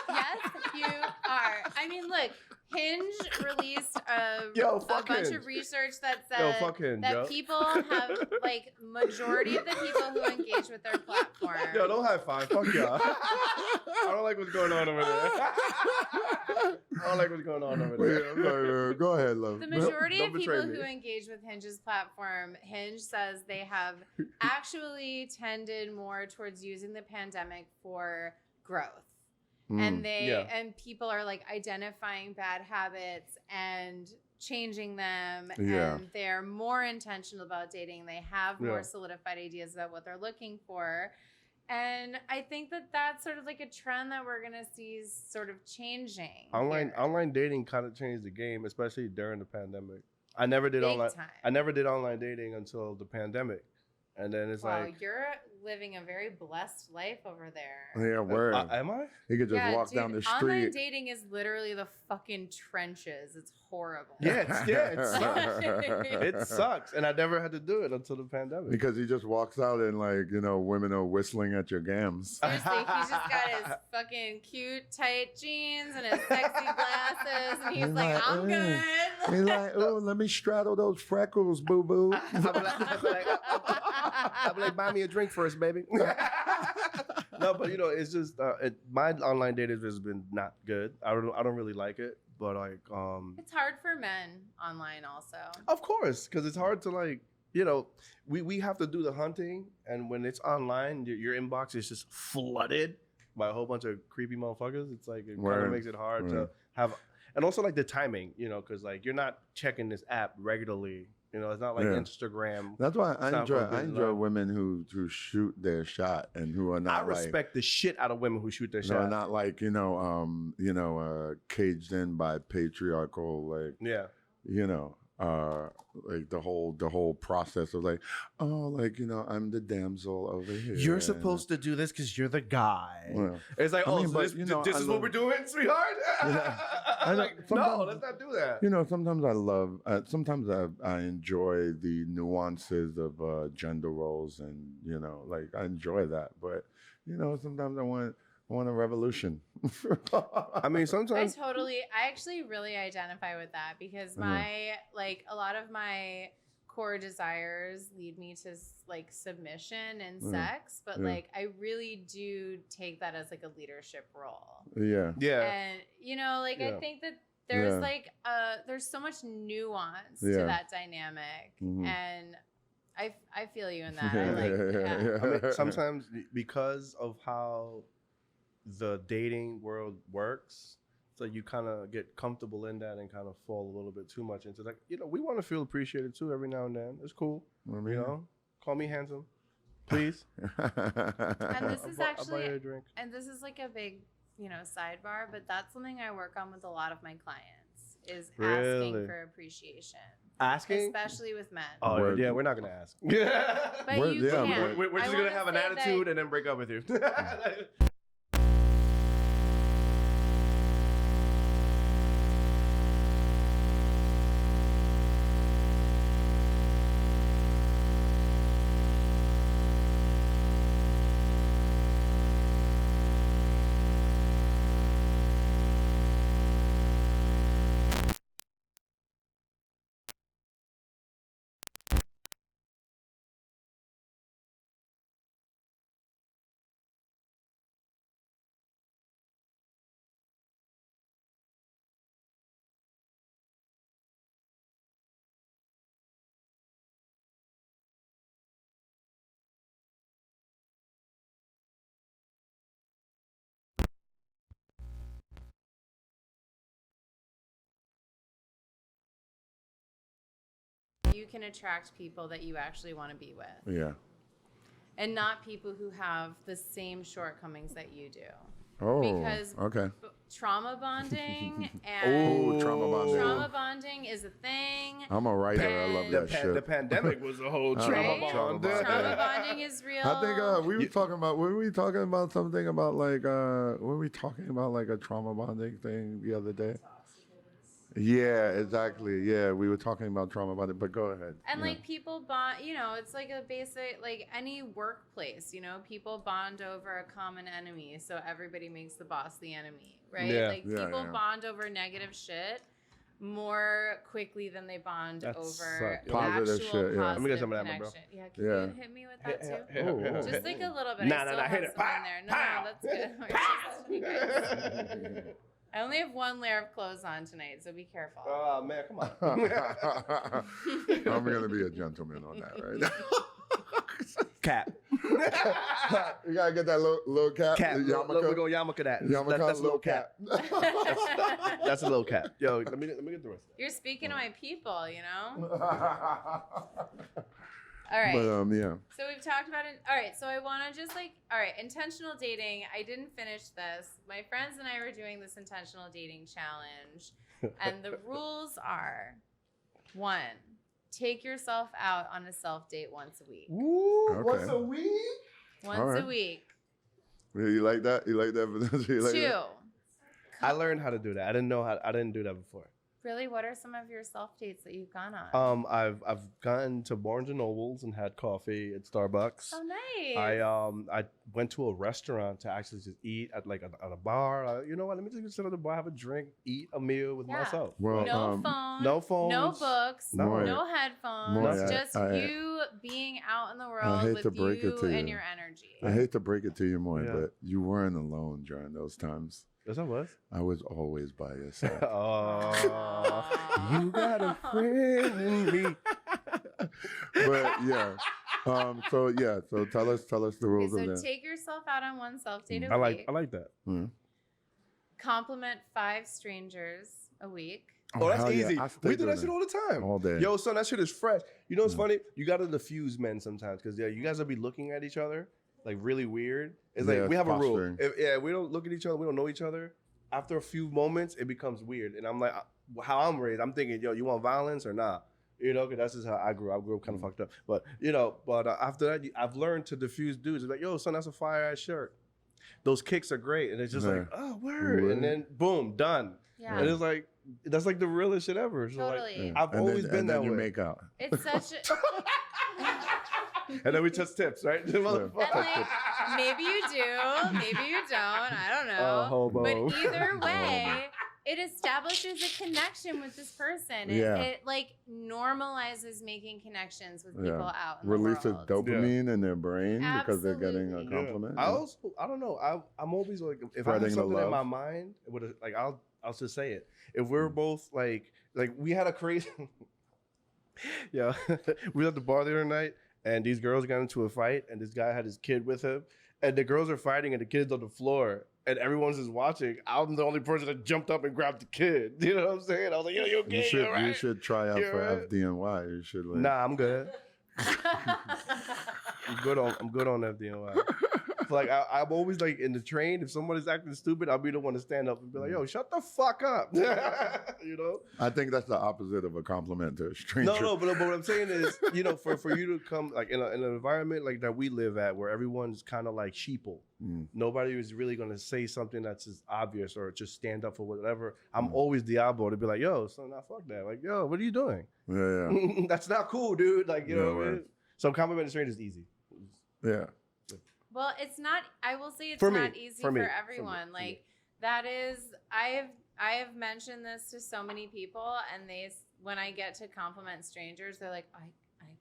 Yes, you are. I mean, look, Hinge released a bunch Hinge. of research that said fuck Hinge, that people have, like, majority of the people who engage with their platform. Yo, don't high five. Fuck y'all. I don't like what's going on over there. Go ahead, love. The majority Don't of betray people me. who engage with Hinge's platform, Hinge says they have actually tended more towards using the pandemic for growth. And and people are like identifying bad habits and changing them, and they're more intentional about dating. They have more solidified ideas about what they're looking for. And I think that that's sort of like a trend that we're gonna see sort of changing. Online dating kind of changed the game, especially during the pandemic. I never did Big time. I never did online dating until the pandemic, and then it's Wow, like, you're living a very blessed life over there. Yeah, word. Am I? He could just walk dude, down the online street. dating is literally the fucking trenches. It's horrible. It sucks. It sucks, and I never had to do it until the pandemic. Because he just walks out and like, you know, women are whistling at your gams. Seriously, he's just got his fucking cute, tight jeans and his sexy glasses, and he's like, I'm good. He's like, oh, let me straddle those freckles, boo boo. I'm like, buy me a drink first, baby. No, but you know, it's just my online dating has been not good. I don't really like it, but like, It's hard for men online also. of course, because it's hard to like, you know, we have to do the hunting, and when it's online, your inbox is just flooded by a whole bunch of creepy motherfuckers. It's like it kind of makes it hard to have, and also like the timing, you know, because like you're not checking this app regularly. You know, it's not like Instagram. That's why I enjoy Snapchat. women who shoot their shot and who are not. I respect the shit out of women who shoot their shot. No, not like caged in by patriarchal like like the whole process of like, oh, like, you know, I'm the damsel over here. You're supposed to do this because you're the guy. Well, it's like, this is what we're doing, sweetheart. No, let's not do that. You know, sometimes I enjoy the nuances of gender roles, and you know, like I enjoy that. But you know, sometimes I want a revolution. I mean, sometimes I actually really identify with that because a lot of my core desires lead me to like submission and sex, but like I really do take that as like a leadership role. Yeah. And you know, like I think that there's like there's so much nuance to that dynamic, and I feel you in that. I mean, sometimes because of how the dating world works, So you kind of get comfortable in that and kind of fall a little bit too much into like, we want to feel appreciated too every now and then. It's cool. Call me handsome, please. And this is I'll buy you a actually, drink. and this is like a big, sidebar, but that's something I work on with a lot of my clients is Really? asking for appreciation, Asking? especially with men. Oh, Word. yeah, we're not going to ask. But Word, you yeah, can. We're just I going to wanna have an say that- attitude and then break up with you. You can attract people that you actually want to be with, Yeah. and not people who have the same shortcomings that you do. Oh. Because Okay. trauma bonding Oh, and trauma bonding. trauma bonding is a thing. I'm a writer. I love And- that The shit. pandemic was a whole Right? trauma Trauma bond. bond. Trauma bonding is real. I think we were talking about. Were we talking about something about like? Were we talking about like a trauma bonding thing the other day? Yeah, exactly. Yeah, we were talking about trauma bonding. But go ahead. And Yeah. like people bond, it's like a basic, like any workplace, people bond over a common enemy. So everybody makes the boss the enemy, right? Yeah. Like Yeah, people yeah. bond over negative shit more quickly than they bond That over sucks. Positive actual shit, yeah. positive Let me get some of that, my bro. connection. Yeah, can Yeah. you hit me with that too? Oh, Just like a little bit. Nah, I still hit have it. some Pow, in there. No, pow, that's good. I only have one layer of clothes on tonight, so be careful. Oh, man, come on. I'm gonna be a gentleman on that, right? Cap. You gotta get that little cap. Cap. the We're yarmulke. going to yarmulke that. Yarmulke, That's a little little cap. That's a little cap. Yo, let me get the rest of You're speaking to my people, But All right. yeah. So we've talked about it. All right. So I want to just intentional dating. I didn't finish this. My friends and I were doing this intentional dating challenge. And the rules are 1, take yourself out on a self date once a week. Ooh, Okay. once a week? Once All right. a week. You like that? You like that, Vanessa? You like 2, that? I learned how to do that. I didn't do that before. really, what are some of your self dates that you've gone on? I've gotten to Barnes and Nobles and had coffee at Starbucks. Oh, nice. I went to a restaurant to actually just eat at like at a bar. You know what? Let me just sit at the bar, have a drink, eat a meal with Yeah. myself. Well, no phone. no phones. No books. No. No headphones. Moy, just I- you being out in the world hate with to break it you to and you. your energy. I hate to break it to you, Moy, Yeah. but you weren't alone during those times. Yes, I was. I was always by your side. Oh, you got a friend in me. But yeah. So tell us the Okay, rules so of that. take yourself out on one self date a I week. like that. Hmm. Compliment 5 strangers a week. Oh, that's hell yeah. easy. I stay We do doing that shit all the time. all day. Yo, son, that shit is fresh. You know what's funny? You got to diffuse men sometimes because you guys will be looking at each other like really weird. It's Yeah, like we have a rule. posturing. If we don't look at each other, we don't know each other. After a few moments, it becomes weird. And I'm like, how I'm raised, I'm thinking, yo, you want violence or not? You know, because that's just how I grew up. I grew up kind of fucked up. But, after that, I've learned to diffuse dudes. It's like, yo, son, that's a fire-ass shirt. Those kicks are great. And it's just like, oh, word. Word. And then, boom, done. Yeah. And it's like, that's like the realest shit ever. So like, Totally. I've always been and that then you way. make out. It's such a. And then we touch tips, right? And like, maybe you do, maybe you don't. I don't know. Hobo. But either way, it establishes a connection with this person. Yeah. It like normalizes making connections with people Yeah. out in Releases the world. dopamine in their brain because they're getting a Absolutely. compliment. I don't know. I'm always like, if I Spreading have the something in my love. mind, I'll just say it. If we're both like we had a crazy, yeah, we was at the bar the other night, and these girls got into a fight, and this guy had his kid with him, and the girls are fighting and the kid's on the floor and everyone's just watching, I'm the only person that jumped up and grabbed the kid. You know what I'm saying? I was like, yo, you okay? You all right? You should try out You for all right? FDNY. You should like. Nah, I'm good. I'm good on FDNY. Like I'm always like in the train. If somebody's acting stupid, I'll be the one to stand up and be like, "Yo, shut the fuck up," you know. I think that's the opposite of a compliment to a stranger. No, but what I'm saying is, you know, for you to come like in an environment like that we live at, where everyone's kind of like sheeple. Nobody is really gonna say something that's just obvious or just stand up for whatever. I'm always Diablo to be like, "Yo, son, nah, fuck that." Like, "Yo, what are you doing?" Yeah. That's not cool, dude. Like, you know what I mean? Right. So complimenting strangers is easy. Yeah. Well, it's not. I will say it's For me, not easy for for, me, everyone. for me. Like that is. I have mentioned this to so many people, and when I get to compliment strangers, they're like, I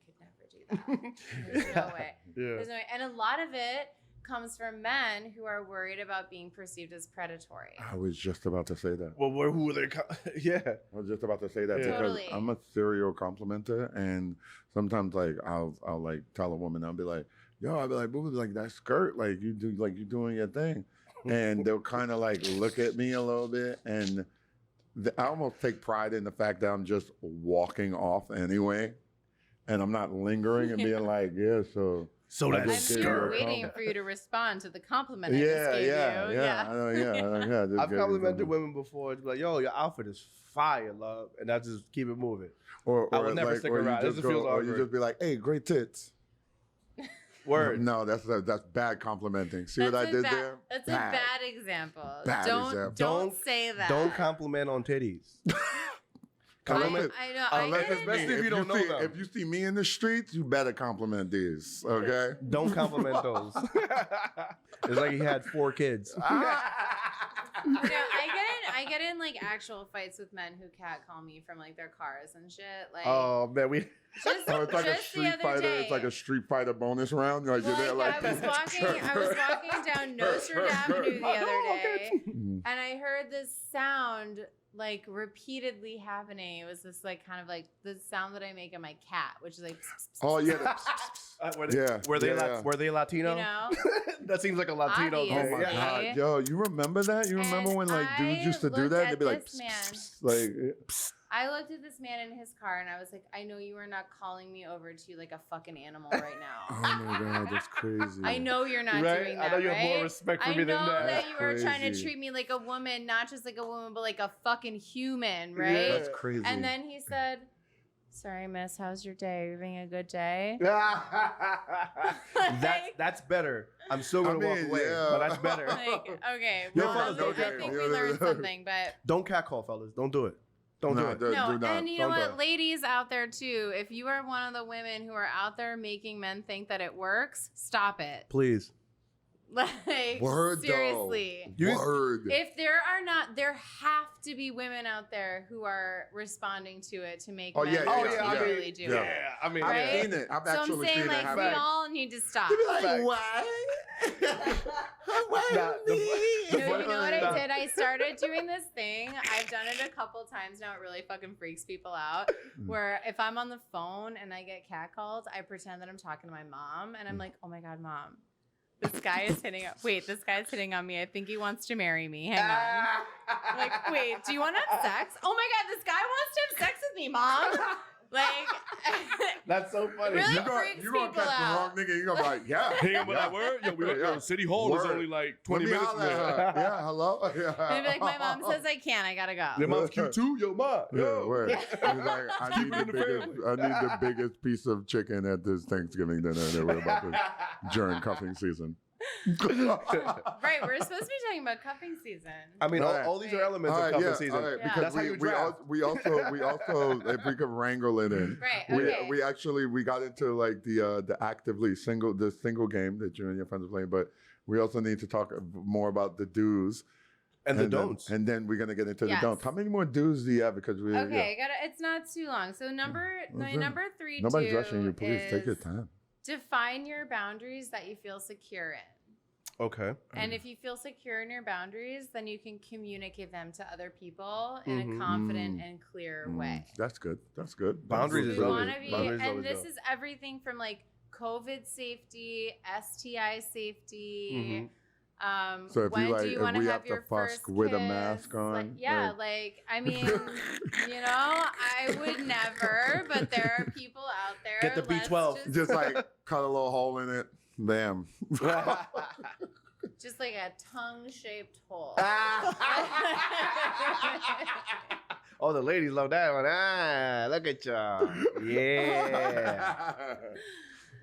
could never do that. There's no way. Yeah. There's no way. And a lot of it comes from men who are worried about being perceived as predatory. I was just about to say that. Well, who are they? Yeah. I was just about to say that Yeah. because Totally. I'm a serial complimenter, and sometimes like I'll like tell a woman, I'll be like, "Yo," I'll be like, "Boo, like that skirt, like you do, like you doing your thing," and they'll kind of like look at me a little bit, and I almost take pride in the fact that I'm just walking off anyway, and I'm not lingering and being like, "Yeah, so." So Like, I'm that's just here give her a waiting compliment. for you to respond to the compliment I Yeah, just gave yeah, you. yeah, I know, yeah. just I've give you complimented something. women before. It's like, "Yo, your outfit is fire, love," and I just keep it moving. Or I would never stick or around. You It just just feels or you awkward. just be like, "Hey, great tits." Word. No, that's bad complimenting. See what I did there? That's a bad example. Bad don't example. don't say that. Don't compliment on titties. Compliment. I know. I Unless get it's it. best if you don't know them. If you see me in the streets, you better compliment these, okay? Don't compliment those. It's like he had 4 kids. No, I get in like actual fights with men who catcall me from like their cars and shit. Like Oh man, we. just, Oh, it's like a just the Street other Fighter. day. It's like a Street Fighter bonus round. Like you're there, like. I was walking down Nostrand Avenue the other day, Mm. and I heard this sound like repeatedly happening. It was this like kind of like the sound that I make of my cat, which is like. Oh yeah. Were they, Yeah, were they, yeah. were they Latino? You know? That seems like a Latino Obviously. thing. Oh my Yeah. god, yo, you remember that? You remember And when like dudes I used to do looked that? at They'd be like, this man. like, I looked at this man in his car and I was like, I know you are not calling me over to like a fucking animal right now. oh my god, that's crazy. I know you're not Right? doing I that, know you have more right? respect for I me than know that. that you are trying to Crazy. treat me like a woman, not just like a woman, but like a fucking human, right? That's crazy. And then he said, "Sorry, miss, how's your day? Are you having a good day?" That's better. I'm still gonna walk mean, away, yeah. but that's better. Like, okay, Yo, well, fellas, I okay. think Yeah, we learned yeah. something, but Don't catcall, fellas. Don't do it. Don't do Nah, it. do no, not. and you know Don't do what, it. ladies out there too, if you are one of the women who are out there making men think that it works, stop it. Please. Like, Word seriously. though. Word. If there have to be women out there who are responding to it to make men yeah, want yeah, to yeah. really do Yeah. it. I mean, I've Right? seen it. I've So I'm actually saying seen it like happen. we all need to stop. You be like, Facts. why? Nah, No, you know what I did? I started doing this thing. I've done it a couple times now. It really fucking freaks people out. Where if I'm on the phone and I get catcalled, I pretend that I'm talking to my mom, and I'm like, "Oh my god, mom, this guy is hitting. This guy's hitting on me. I think he wants to marry me. Hang on." I'm like, wait, do you want to have sex? Oh my god, this guy wants to have sex with me, mom. Like, That's so funny. Really? You're gonna freaks catch people the out. wrong nigga. You're gonna be like, yeah. Hang on with yeah. that word? Yo, we Yeah. City Hall is Word. only like Let 20 me minutes holler from at her. there. Yeah, hello. Yeah. and be like, my mom says I can't. I gotta go. Your mom's cute too? Yo, ma. Yeah, Yo. word. Yeah. He's like, I Keep need, it in the family. I need the biggest piece of chicken at this Thanksgiving dinner that we're about to during cuffing season. Right, we're supposed to be talking about cuffing season. I mean, All right. all these are elements All of right, cuffing yeah, season. all right, Yeah. because That's how you draft. we also, if we could wrangle it in. Right. Okay. We got into like the actively single game that you and your friends are playing, but we also need to talk more about the do's And the then- don'ts. and then we're gonna get into Yes. the don'ts. How many more do's do you have? Because we Okay, it's not too long. So my Listen, number 3 nobody's do rushing you. Please take your is time. define your boundaries that you feel secure in. Okay. And if you feel secure in your boundaries, then you can communicate them to other people in Mhm. a confident and clear way. That's good. That's good. Boundaries We is always- want to be, boundaries and always this go. is everything from like COVID safety, STI safety. So if when you like, do you if want to we have have to your fuck first with a kiss? mask on, Like, yeah, I mean, you know, I would never, but there are people out there. Get the B12. just like cut a little hole in it, bam. Just like a tongue-shaped hole. Oh, the ladies love that one. Look at y'all. Yeah.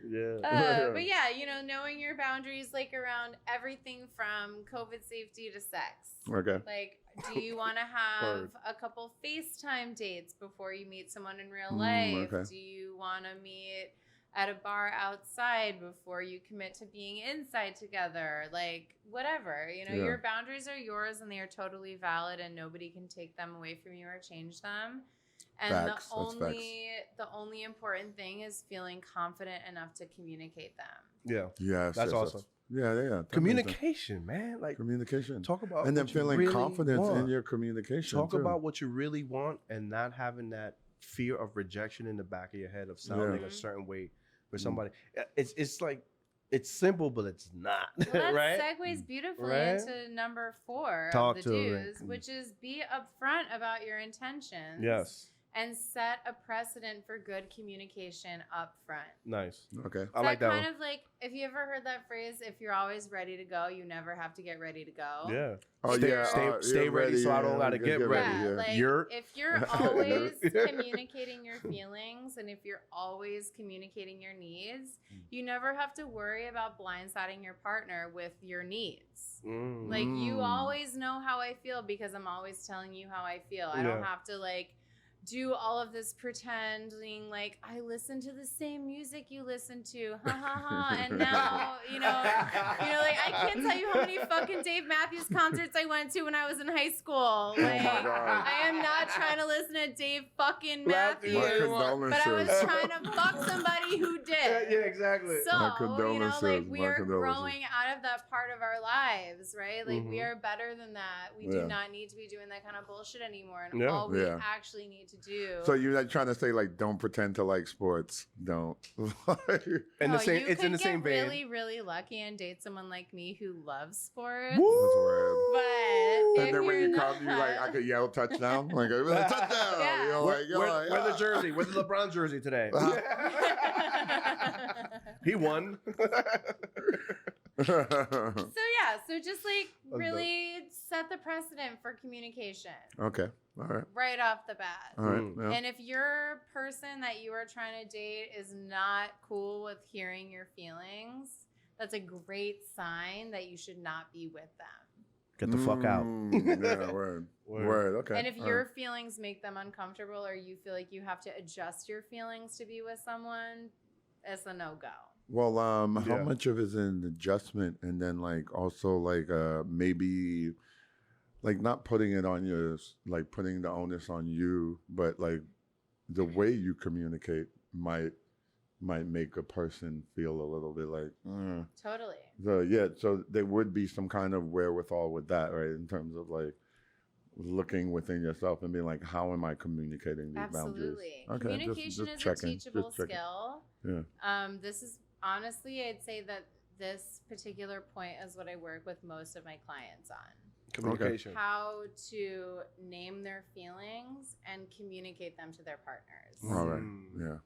Yeah. But yeah, you know, knowing your boundaries, like around everything from COVID safety to sex. Okay. Like, do you want to have a couple FaceTime dates before you meet someone in real life? Okay. Do you want to meet at a bar outside before you commit to being inside together? Like, whatever. You know, your boundaries are yours and they are totally valid and nobody can take them away from you or change them. And Facts. the only important thing is feeling confident enough to communicate them. Yeah. Yes. That's awesome. Yeah. Communication, man. Like communication. talk about and then what you feeling really confidence want. in your communication. Talk too. about what you really want and not having that fear of rejection in the back of your head of sounding a certain way for somebody. It's like it's simple, but it's not. Well, that right? segues beautifully Right? into number 4 Talk of the to me. do's, which is be upfront about your intentions. Yes. And set a precedent for good communication up front. Nice. Okay. I like that kind one. of like, if you ever heard that phrase, if you're always ready to go, you never have to get ready to go. Yeah. Oh Stay- yeah. stay you're ready so I don't gotta get ready. Yeah, Yeah. like You're- if you're always communicating your feelings and if you're always communicating your needs, you never have to worry about blindsiding your partner with your needs. Like you always know how I feel because I'm always telling you how I feel. I don't have to like do all of this pretending like I listen to the same music you listen to, ha ha ha. And now, you know, like I can't tell you how many fucking Dave Matthews concerts I went to when I was in high school. Like I am not trying to listen to Dave fucking Matthews, but I was trying to fuck somebody who did. Yeah, exactly. So, you know, like we My are condolences. growing out of that part of our lives, right? Like we are better than that. We do not need to be doing that kind of bullshit anymore. And all we actually need to do. So you're like trying to say like don't pretend to like sports. Don't. And no, the same. you It's in the could same get vein. really, really lucky and date someone like me who loves sports. Woo! That's weird. But And if then when you're you come, you like I could yell touchdown, like touchdown. Yeah. You know, like, Wear the jersey. Wear the LeBron jersey today. He won. So yeah, so just like That's really set the precedent for communication Okay. All right. right off the bat. All right. Mm. Yeah. And if your person that you are trying to date is not cool with hearing your feelings, that's a great sign that you should not be with them. Get the fuck out. Yeah, word. Word. Okay. And if all your right. feelings make them uncomfortable or you feel like you have to adjust your feelings to be with someone, it's a no-go. Well, how Yeah. much of it is an adjustment, and then like also like maybe like not putting it on you, like putting the onus on you, but like the way you communicate might make a person feel a little bit like. Totally. So there would be some kind of wherewithal with that, right? In terms of like looking within yourself and being like, how am I communicating these boundaries? Absolutely. Okay, Communication just is checking, a teachable just checking. skill. Yeah. This is honestly, I'd say that this particular point is what I work with most of my clients on. Communication. How to name their feelings and communicate them to their partners. All right. Yeah.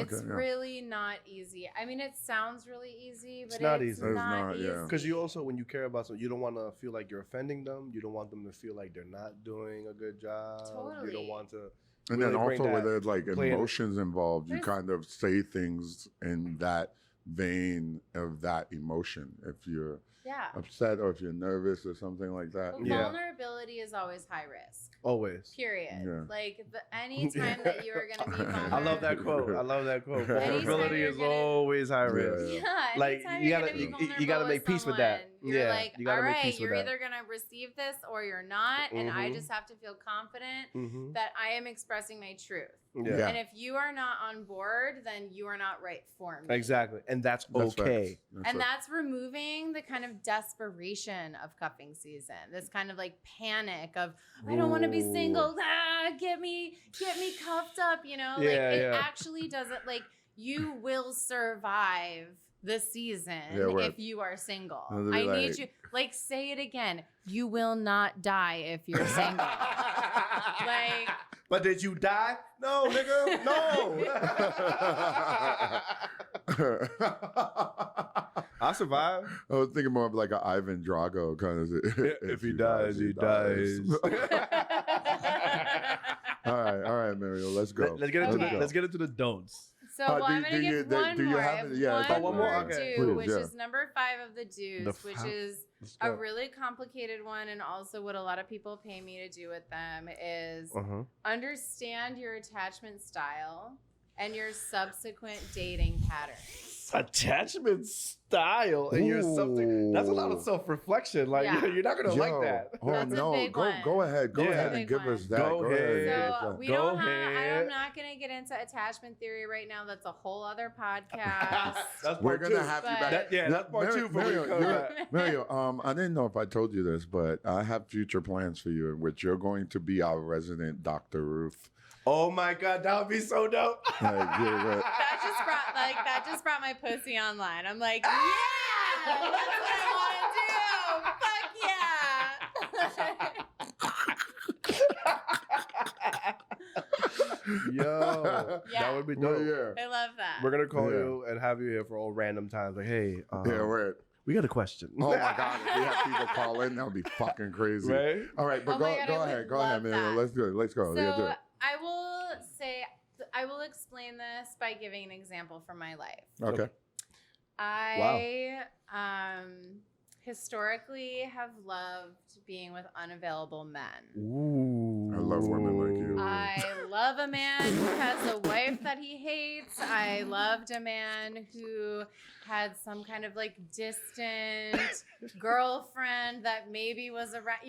It's really not easy. I mean, it sounds really easy, but It's not it's easy. not It's not, easy. yeah. Because you also, when you care about something, you don't want to feel like you're offending them. You don't want them to feel like they're not doing a good job. You Totally. don't want to. And really then bring also that- with there's like play it- emotions involved, you There's- kind of say things in that vein of that emotion. If you're Yeah. upset or if you're nervous or something like that. Well, Yeah. vulnerability is always high risk. Always. Period. Yeah. Like any time that you are going to be vulnerable. I love that quote. I love that quote. Anytime Vulnerability you're is gonna- always high Yeah, risk. yeah. Yeah, Like, anytime you you're gotta- gonna be you vulnerable gotta make peace with that. someone, You're Yeah, like, you gotta all make right, peace with you're that. either gonna receive this or you're not, and I just have to feel confident Mm-hmm. that I am expressing my truth. Yeah. And if you are not on board, then you are not right for me. Exactly. And that's That's okay. facts. And right. that's removing the kind of desperation of cuffing season. This kind of like panic of I don't want to be single. Get me cuffed up. You know, like Yeah, it yeah. actually doesn't like you will survive the season if you are single. I need you, like, say it again. You will not die if you're single. Like, but did you die? No, nigga, no. I survived. I was thinking more of like an Ivan Drago kind of. If he dies, he dies. All right, Meryl, let's go. Let's get into the don'ts. So I'm going to give one more. One more okay. do, which is number 5 of the do's, which is a really complicated one, and also what a lot of people pay me to do with them is understand your attachment style and your subsequent dating patterns. Attachment style and you're something that's a lot of self-reflection. Like you're not gonna like that. Oh no, go ahead and give us that. Go ahead. So we don't have. I'm not gonna get into attachment theory right now. That's a whole other podcast. We're gonna have you back. That's part 2 for Mario, I didn't know if I told you this, but I have future plans for you in which you're going to be our resident Dr. Ruth. Oh my God, that would be so dope. That just brought my pussy online. I'm like, yeah, that's what I want to do. Fuck yeah. Yo, that would be dope. I love that. We're gonna call you and have you here for all random times. Like, hey, we got a question. Oh my God, if we have people call in, that would be fucking crazy. Right? All right, but go ahead, man. Let's do it. Let's go. So I will explain this by giving an example from my life. Okay. I historically have loved being with unavailable men. Ooh. I love women like you. I love a man who has a wife that he hates. I loved a man who had some kind of like distant girlfriend that maybe was around,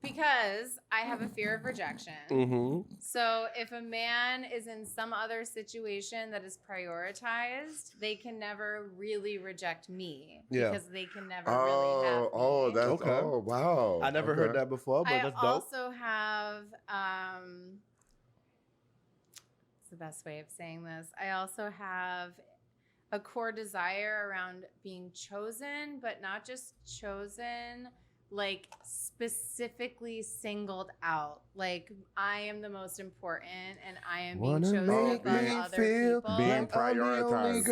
because I have a fear of rejection. Mm-hmm. So if a man is in some other situation that is prioritized, they can never really reject me because they can never really have me. Oh, that's okay. Oh, wow. I never heard that before, but that's dope. I also have what's the best way of saying this? I also have a core desire around being chosen, but not just chosen, like specifically singled out. Like, I am the most important and I am being chosen above other people. Being prioritized.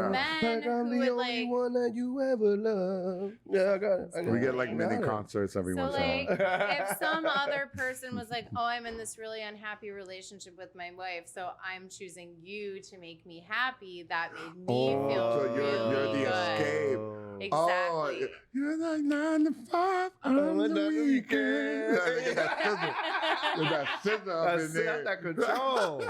Men who would like one that you ever loved. Yeah, I got it. We get like mini concerts every once in a while. If some other person was like, oh, I'm in this really unhappy relationship with my wife, so I'm choosing you to make me happy, that made me feel so you're the escape. Exactly. Oh, you're like 9 to 5 on the weekend. That scissor up in there. That control.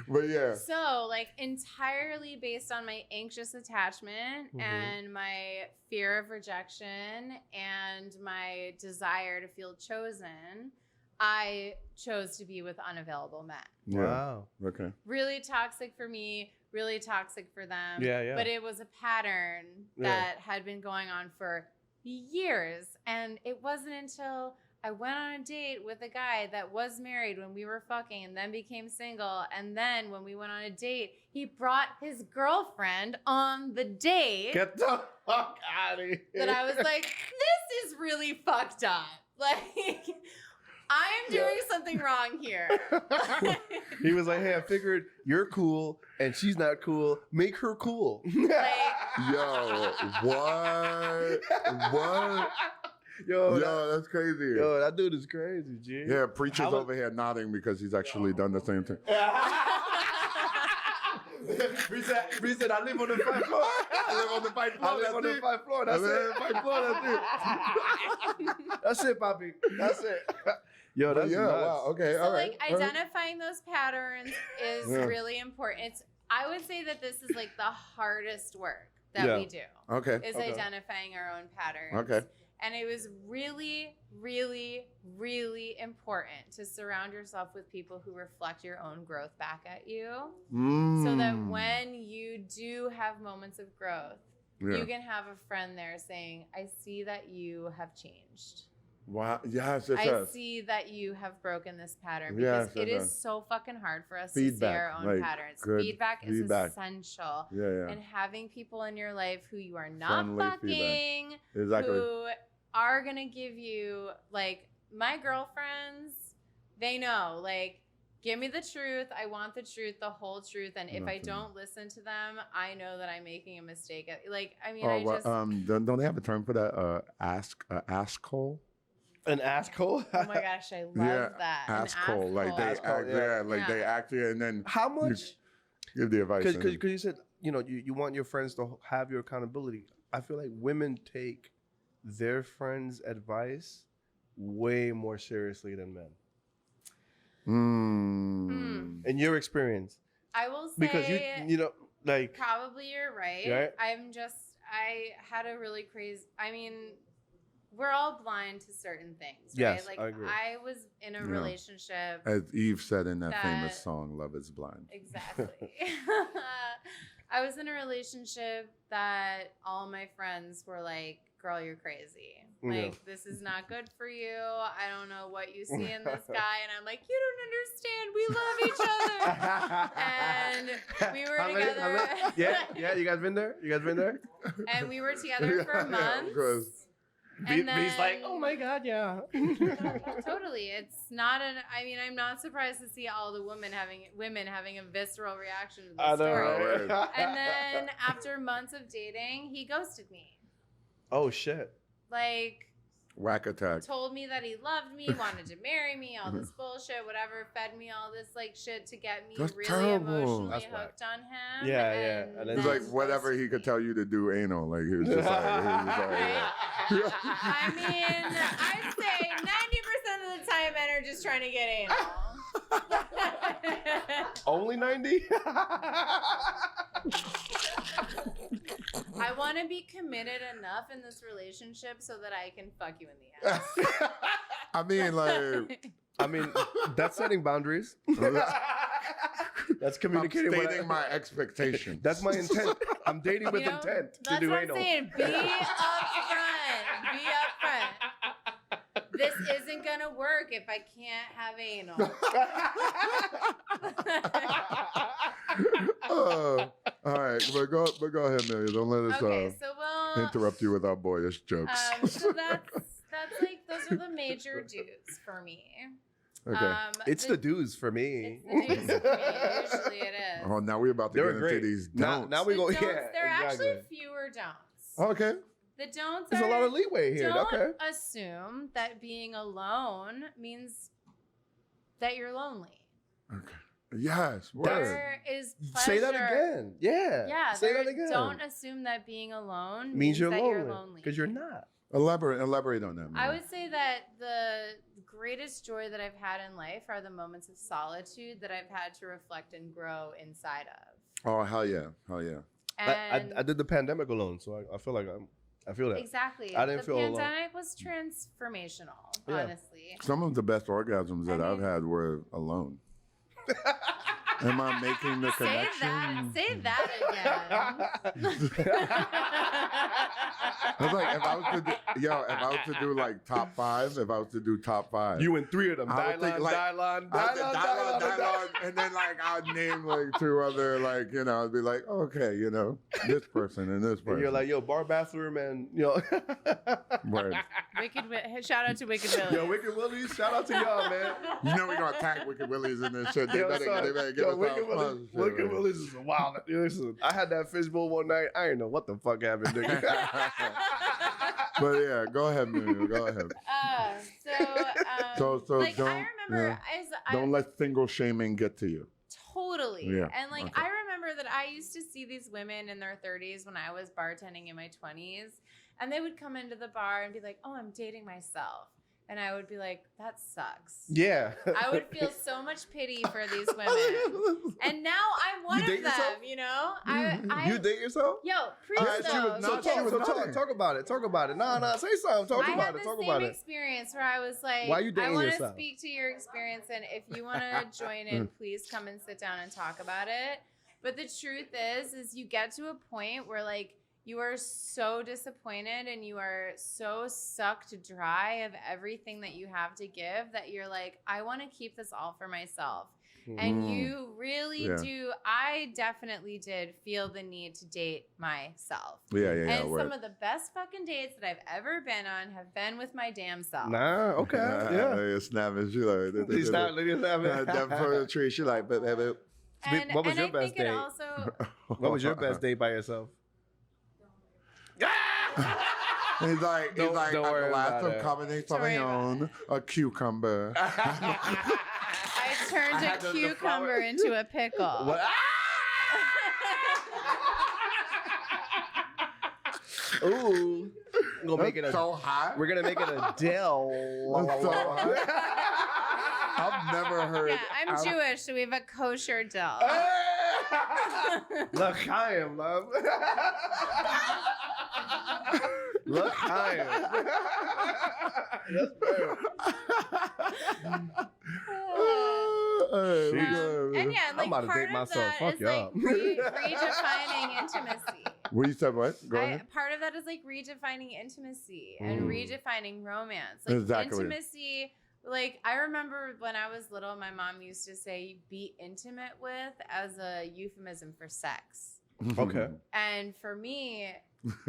But yeah. So, like, entirely based on my anxious attachment and my fear of rejection and my desire to feel chosen, I chose to be with unavailable men. Yeah. Wow. Okay. Really toxic for me, really toxic for them. Yeah. But it was a pattern that had been going on for years. And it wasn't until I went on a date with a guy that was married when we were fucking and then became single. And then when we went on a date, he brought his girlfriend on the date. Get the fuck out of here. That I was like, this is really fucked up. Like, I am doing something wrong here. He was like, hey, I figured you're cool and she's not cool. Make her cool. Yo, what? What? Yo, that's crazy. Yo, that dude is crazy, G. Yeah, preacher's over here nodding because he's actually done the same thing. Bree said, I live on the 5th floor. I live on the 5th floor. I live on the 5th floor. That's it. That's it, Poppy. That's it. Yo, that's nuts. Wow. Okay, so, all right. Like, identifying those patterns is really important. I would say that this is like the hardest work that we do. Okay. Is identifying our own patterns. Okay. And it was really, really, really important to surround yourself with people who reflect your own growth back at you. So that when you do have moments of growth, you can have a friend there saying, I see that you have changed. Wow. Yes, it I does. see that you have broken this pattern Yes, because it it is does. so fucking hard for us to see Feedback, our own like, patterns. good Feedback is feedback. essential. Yeah. And having people in your life who you are not Friendly fucking, Exactly. who are gonna give you, like, my girlfriends, they know, like, give me the truth. I want the truth, the whole truth. And if I Nothing. don't listen to them, I know that I'm making a mistake. Like, I mean, Oh, I well, just, don't they have a term for that? Ask hole? An asshole. oh my gosh, I love that. An Ask hole. Like they Ask hole, act, yeah. like they act it, and then How much? give the advice. Because you said, you know, you want your friends to have your accountability. I feel like women take their friends' advice way more seriously than men. In your experience, I will say, because you know, like, probably you're right. Right? I had a really crazy, I mean, we're all blind to certain things, right? Yes, Like, I agree. I was in a relationship. As Eve said in that famous that- song, "Love Is Blind." Exactly. I was in a relationship that all my friends were like, girl, you're crazy. Yeah. Like, this is not good for you. I don't know what you see in this guy. And I'm like, you don't understand. We love each other. And we were together. Yeah, you guys been there? And we were together for months. course. And B's like, then- oh my God, yeah. Totally. It's not I mean, I'm not surprised to see all the women having a visceral reaction to I this know. story. Right? And then after months of dating, he ghosted me. Oh shit. Like, Whack attack. told me that he loved me, wanted to marry me, all this bullshit, whatever, fed me all this like shit to get me That's really terrible. emotionally That's whack. hooked on him. Yeah, yeah. And And then It's like then whatever he ghosted could me. tell you to do anal. Like he was just like, I mean, I'd say 90% of the time men are just trying to get anal. Only 90? I want to be committed enough in this relationship so that I can fuck you in the ass. I mean, like, I mean, that's setting boundaries. That's I'm communicating what stating my expectations. That's my intent. I'm dating with You know, intent to That's do what anal. I'm saying. Be upfront. Be upfront. This isn't gonna work if I can't have anal. All right, but go ahead, Mary. Don't let us Okay, so we'll interrupt you with our boyish jokes. So that's like those are the major dues for me. Okay. It's the dues for me. It's the dues for me. Usually it is. Oh, now we're about to They're get great. into these Now don'ts. we The go. don'ts, Yeah, there are exactly. actually fewer don'ts. Okay. The don'ts There's are a lot of leeway here. don't Okay. assume that being alone means that you're lonely. Okay. Yes. Word. There is pleasure. Say that again. Yeah. Yeah. Say that again. Don't assume that being alone Means you're that lonely. you're lonely. Because you're not. Elaborate on that. I Mary. would say that the greatest joy that I've had in life are the moments of solitude that I've had to reflect and grow inside of. Oh, hell yeah. Hell yeah. And I did the pandemic alone, so I feel like I feel that. exactly. I didn't the feel alone. pandemic was transformational, Yeah. honestly. Some of the best orgasms that I've had were alone. Am I making the connection? Say that again. I was like, if I was to do like top five, You win 3 of them. I would think, like, Dylon, and then like I'd name like 2 other, like, you know, I'd be like, okay, you know, this person and this person. And you're like, yo, bar bathroom and, you know. Word. Shout out to Wicked Willie. Yo, Wicked Willies, shout out to y'all, man. You know we're gonna tag Wicked Willies in this shit. They Yo, better son, get yo, us Wicked our Willies, funds, shit, Wicked man. Willies is wild. Listen, I had that fishbowl one night. I didn't know what the fuck happened, nigga. But yeah, go ahead, Miriam. Go ahead. So like, don't, I remember don't let single shaming get to you. Totally. Yeah, And like, okay. I remember that I used to see these women in their 30s when I was bartending in my 20s, and they would come into the bar and be like, oh, I'm dating myself. And I would be like, that sucks. Yeah. I would feel so much pity for these women. And now I'm one You of date them, yourself? you know? I You date yourself? Yo, All priest right, though. no, because she was nothing. talk about it. Talk about it. Nah, say something. Talk I about had it. the Talk same about it. experience where I was like, Why you I dating want to yourself? speak to your experience, and if you want to join in, please come and sit down and talk about it. But the truth is you get to a point where like you are so disappointed and you are so sucked dry of everything that you have to give that you're like, I want to keep this all for myself. And you really do. I definitely did feel the need to date myself. And some of the best fucking dates that I've ever been on have been with my damn self. Nah, okay, yeah. Snapping. She like, He's snapping. That poetry. She like, what was your best date? What was your best date by yourself? He's like, Don't at the worry last about of it. Cabernet Sauvignon, a cucumber. I turned a cucumber into a pickle. What? Ooh. We're gonna make it so hot. We're gonna make it a dill. That's so hot. I've never heard. Yeah, I'm Jewish, so we have a kosher dill. L'chaim, love. L'chaim. That's better. And yeah, like I'm about to part date of myself. that Fuck is y'all. like redefining intimacy. What you said? What? Go ahead. Part of that is like redefining intimacy and redefining romance. Like Exactly. intimacy, like I remember when I was little, my mom used to say "be intimate with" as a euphemism for sex. Okay. And for me,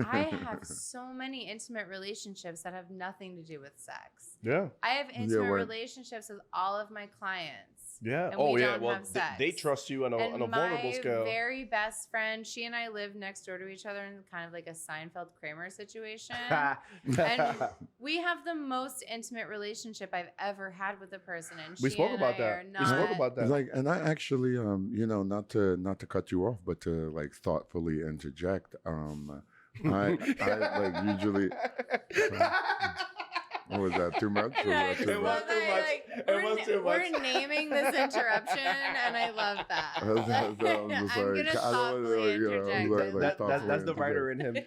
I have so many intimate relationships that have nothing to do with sex. Yeah. I have intimate right. relationships with all of my clients. Yeah. And Oh, we yeah. don't Well, have sex. they trust you on a vulnerable scale. My very best friend, she and I live next door to each other in kind of like a Seinfeld Kramer situation. And we have the most intimate relationship I've ever had with a person. And We she spoke and about I that. are We not, spoke about that. It's like, and I actually, not to cut you off, but to like thoughtfully interject. I like usually. What was that? Too much? Or Yeah, was that too It was much? too much. It was too much. We're naming this interruption, and I love that. I'm just I'm like, gonna I don't thoughtfully wanna, interject. That's the writer in him.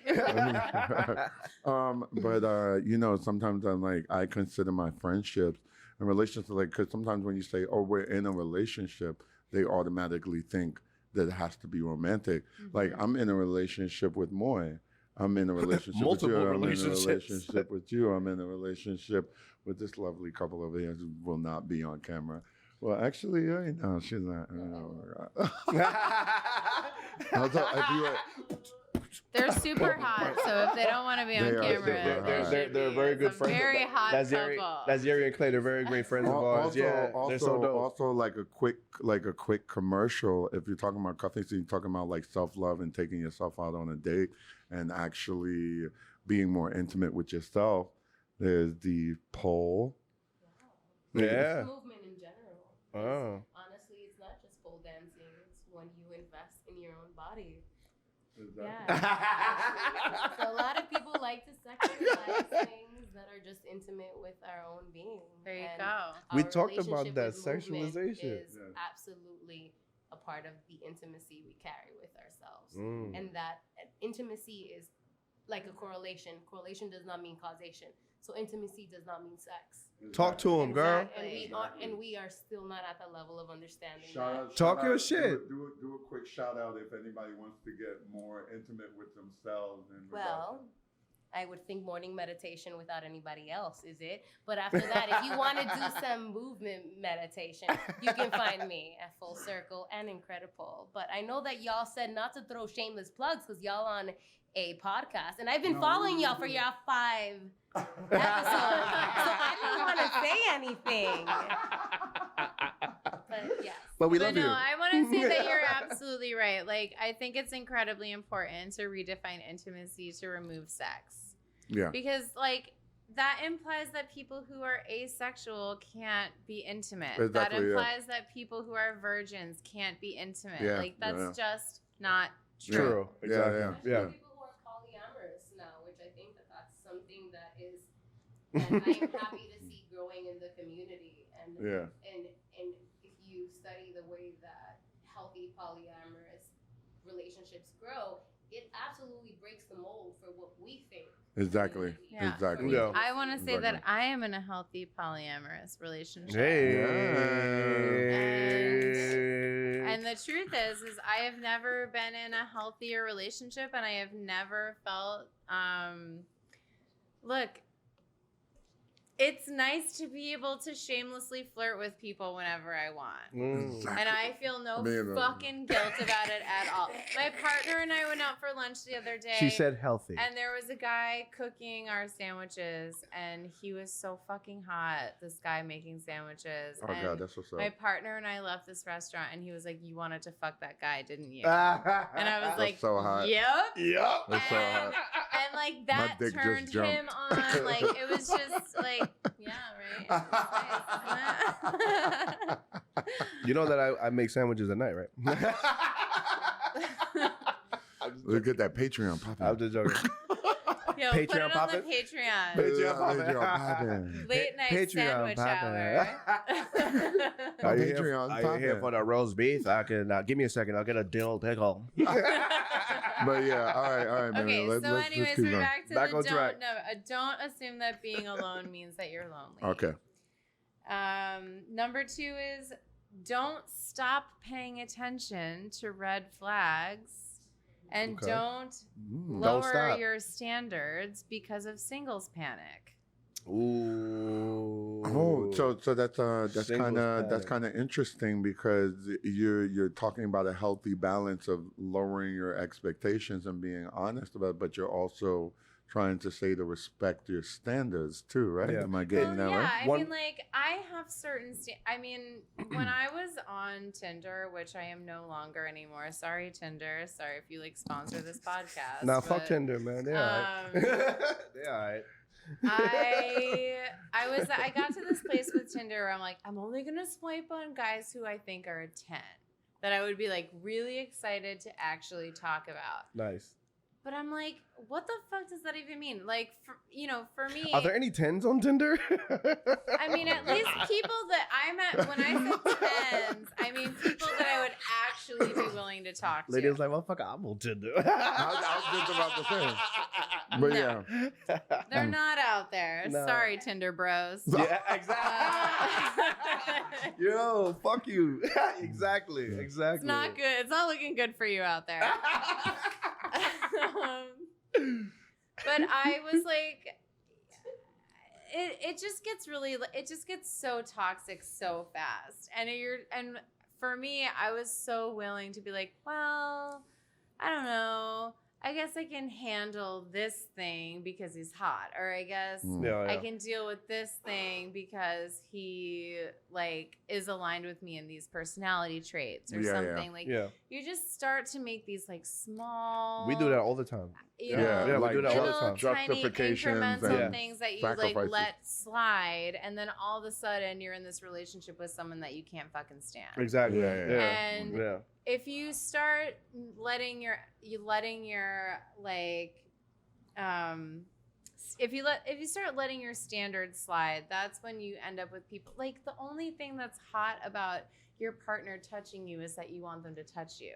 But sometimes I'm like, I consider my friendships and relationships like, because sometimes when you say, "Oh, we're in a relationship," they automatically think that it has to be romantic. Like I'm in a relationship with Moy. I'm in a relationship Multiple with you. relationships. I'm in a relationship with you. I'm in a relationship with this lovely couple over here who will not be on camera. Well, actually, no, she's not. Oh my God. They're super hot, so if they don't want to be on They are camera, super hot. They're very good It's a friends. very hot couple. That's Yeri and Clay. They're very great friends of ours. Yeah, they're so dope. Also, like a quick commercial. If you're talking about cuffing, so you're talking about like self-love and taking yourself out on a date and actually being more intimate with yourself. There's the pole. Yeah. It's movement in general. Oh. Honestly, it's not just pole dancing. It's when you invest in your own body. Yeah. So a lot of people like to sexualize things that are just intimate with our own being. There you And go. We our talked about relationship that, with movement sexualization. is Yeah. absolutely a part of the intimacy we carry with ourselves. Mm. And that intimacy is like a correlation. Correlation does not mean causation. So intimacy does not mean sex. Talk to him, girl. And we are still not at the level of understanding Talk your shit. Do a quick shout out if anybody wants to get more intimate with themselves. Well, I would think morning meditation without anybody else, is it? But after that, if you want to do some movement meditation, you can find me at Full Circle and Incredible. But I know that y'all said not to throw shameless plugs because y'all on a podcast. And I've been following y'all for y'all 5 episodes. So I don't want to say anything. But yes. But we love no, you. I want to say that you're absolutely right. Like, I think it's incredibly important to redefine intimacy to remove sex. Yeah. Because, like, that implies that people who are asexual can't be intimate. Exactly, that yeah. implies that people who are virgins can't be intimate. Yeah, like, that's yeah. just not true. True. Exactly. Yeah. Yeah. People who are polyamorous now, which I think that that's something that is, that I am happy to see growing in the community. And Yeah. and if you study the way that healthy polyamorous relationships grow, it absolutely breaks the mold for what we think. Exactly. Yeah. Exactly. Yeah. I want to say that Exactly. I am in a healthy polyamorous relationship. Hey. And the truth is I have never been in a healthier relationship, and I have never felt, look, it's nice to be able to shamelessly flirt with people whenever I want. Exactly. And I feel no fucking guilt about it at all. My partner and I went out for lunch the other day. She said healthy. And there was a guy cooking our sandwiches, and he was so fucking hot, this guy making sandwiches. Oh, God, that's what's up. My partner and I left this restaurant, and he was like, you wanted to fuck that guy, didn't you? And I was like, so hot. Yep. That's so hot. And like that dick just turned jumped. him on. Like it was just like, yeah, right. It's nice, isn't it? You know that I make sandwiches at night, right? Look at that Patreon popping. I'm just joking. Yo, put Patreon it on the poppin'? Patreon. Patreon popping. Late night Patreon sandwich hour. Are you Patreon here poppin'. for the roast beef? I can give me a second. I'll get a dill pickle. But yeah, all right, man. Okay, let's so just anyways, keep we're going. back to Back the on track. don't assume that being alone means that you're lonely. Okay. Number 2 is don't stop paying attention to red flags, and Okay. don't Don't lower stop. your standards because of singles panic. Ooh. Oh, so that's Singles panic. kind of interesting because you're talking about a healthy balance of lowering your expectations and being honest about it, but you're also trying to say to respect your standards too, right? Yeah. Am I getting that right? I One- mean, like, I have certain when I was on Tinder, which I am no longer anymore. Sorry, Tinder. Sorry if you like sponsor this podcast. Nah, fuck but, Tinder, man. They're alright. They're alright. I got to this place with Tinder where I'm like, I'm only gonna swipe on guys who I think are a 10, that I would be like really excited to actually talk about. Nice. But I'm like, what the fuck does that even mean? Like, for me, Are there any 10s on Tinder? I mean, at least people that I met, when I said 10s, I mean people that I would actually be willing to talk to. Lady was like, well, fuck, I'm on Tinder. I was just about to say. But No. yeah. They're not out there. No. Sorry, Tinder bros. Yeah, exactly. Yo, fuck you. Exactly. It's not good. It's not looking good for you out there. But I was like, it just gets so toxic so fast. And for me, I was so willing to be like, well, I don't know. I guess I can handle this thing because he's hot, or I guess Yeah, I can deal with this thing because he like is aligned with me in these personality traits or Yeah, something. Like you just start to make these like small. We do that all the time. You Yeah, know, we do that all the little time. tiny Justifications incremental and things that you like sacrifices. let slide, and then all of a sudden you're in this relationship with someone that you can't fucking stand. Exactly. Yeah, yeah, yeah. And yeah. if you start letting your like if you start letting your standards slide, that's when you end up with people like the only thing that's hot about your partner touching you is that you want them to touch you.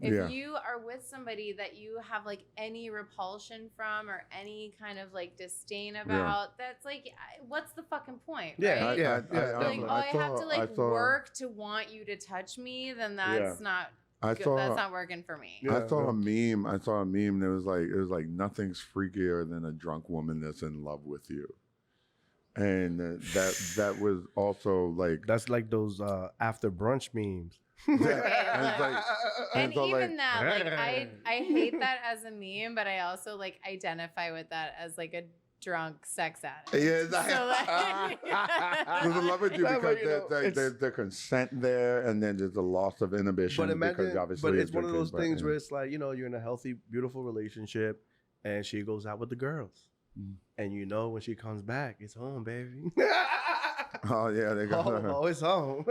If Yeah. you are with somebody that you have like any repulsion from or any kind of like disdain about, that's like, what's the fucking point? Yeah, right? yeah, Like, definitely. oh, I have to like saw- work to want you to touch me, then that's not I good. saw That's not working for me. Yeah, I saw yeah. a meme that was like nothing's freakier than a drunk woman that's in love with you. And that was also like That's like those after brunch memes. and it's like And so, even like, that, like I hate that as a meme, but I also like identify with that as like a drunk sex addict. yeah, So, like, there's a love with you Yeah, because but, you know, there's the consent there, and then there's the loss of inhibition. But because imagine, obviously but it's one of drinking, those but, things yeah. where it's like, you know, you're in a healthy, beautiful relationship, and she goes out with the girls, and you know when she comes back, it's home, baby. Oh yeah, they got. Oh, it's home.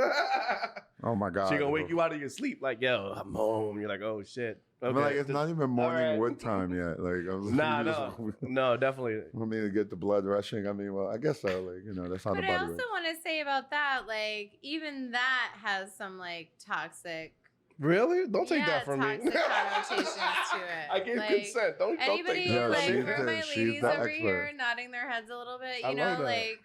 Oh my God, She gonna wake you out of your sleep, like, yo, I'm home. You're like, oh shit. But Okay. like it's not even morning Alright. wood time yet. Like Nah, no, definitely. Want me to get the blood rushing? I mean, well, I guess so. Like you know, that's how But the I body also works. want to say about that, like even that has some like toxic. Really? Don't take that from me. toxic connotations to it. I gave Like, consent. Don't Anybody take that Yeah, like from me. she's for my she's ladies the over expert. here nodding their heads a little bit, I you love know, that. like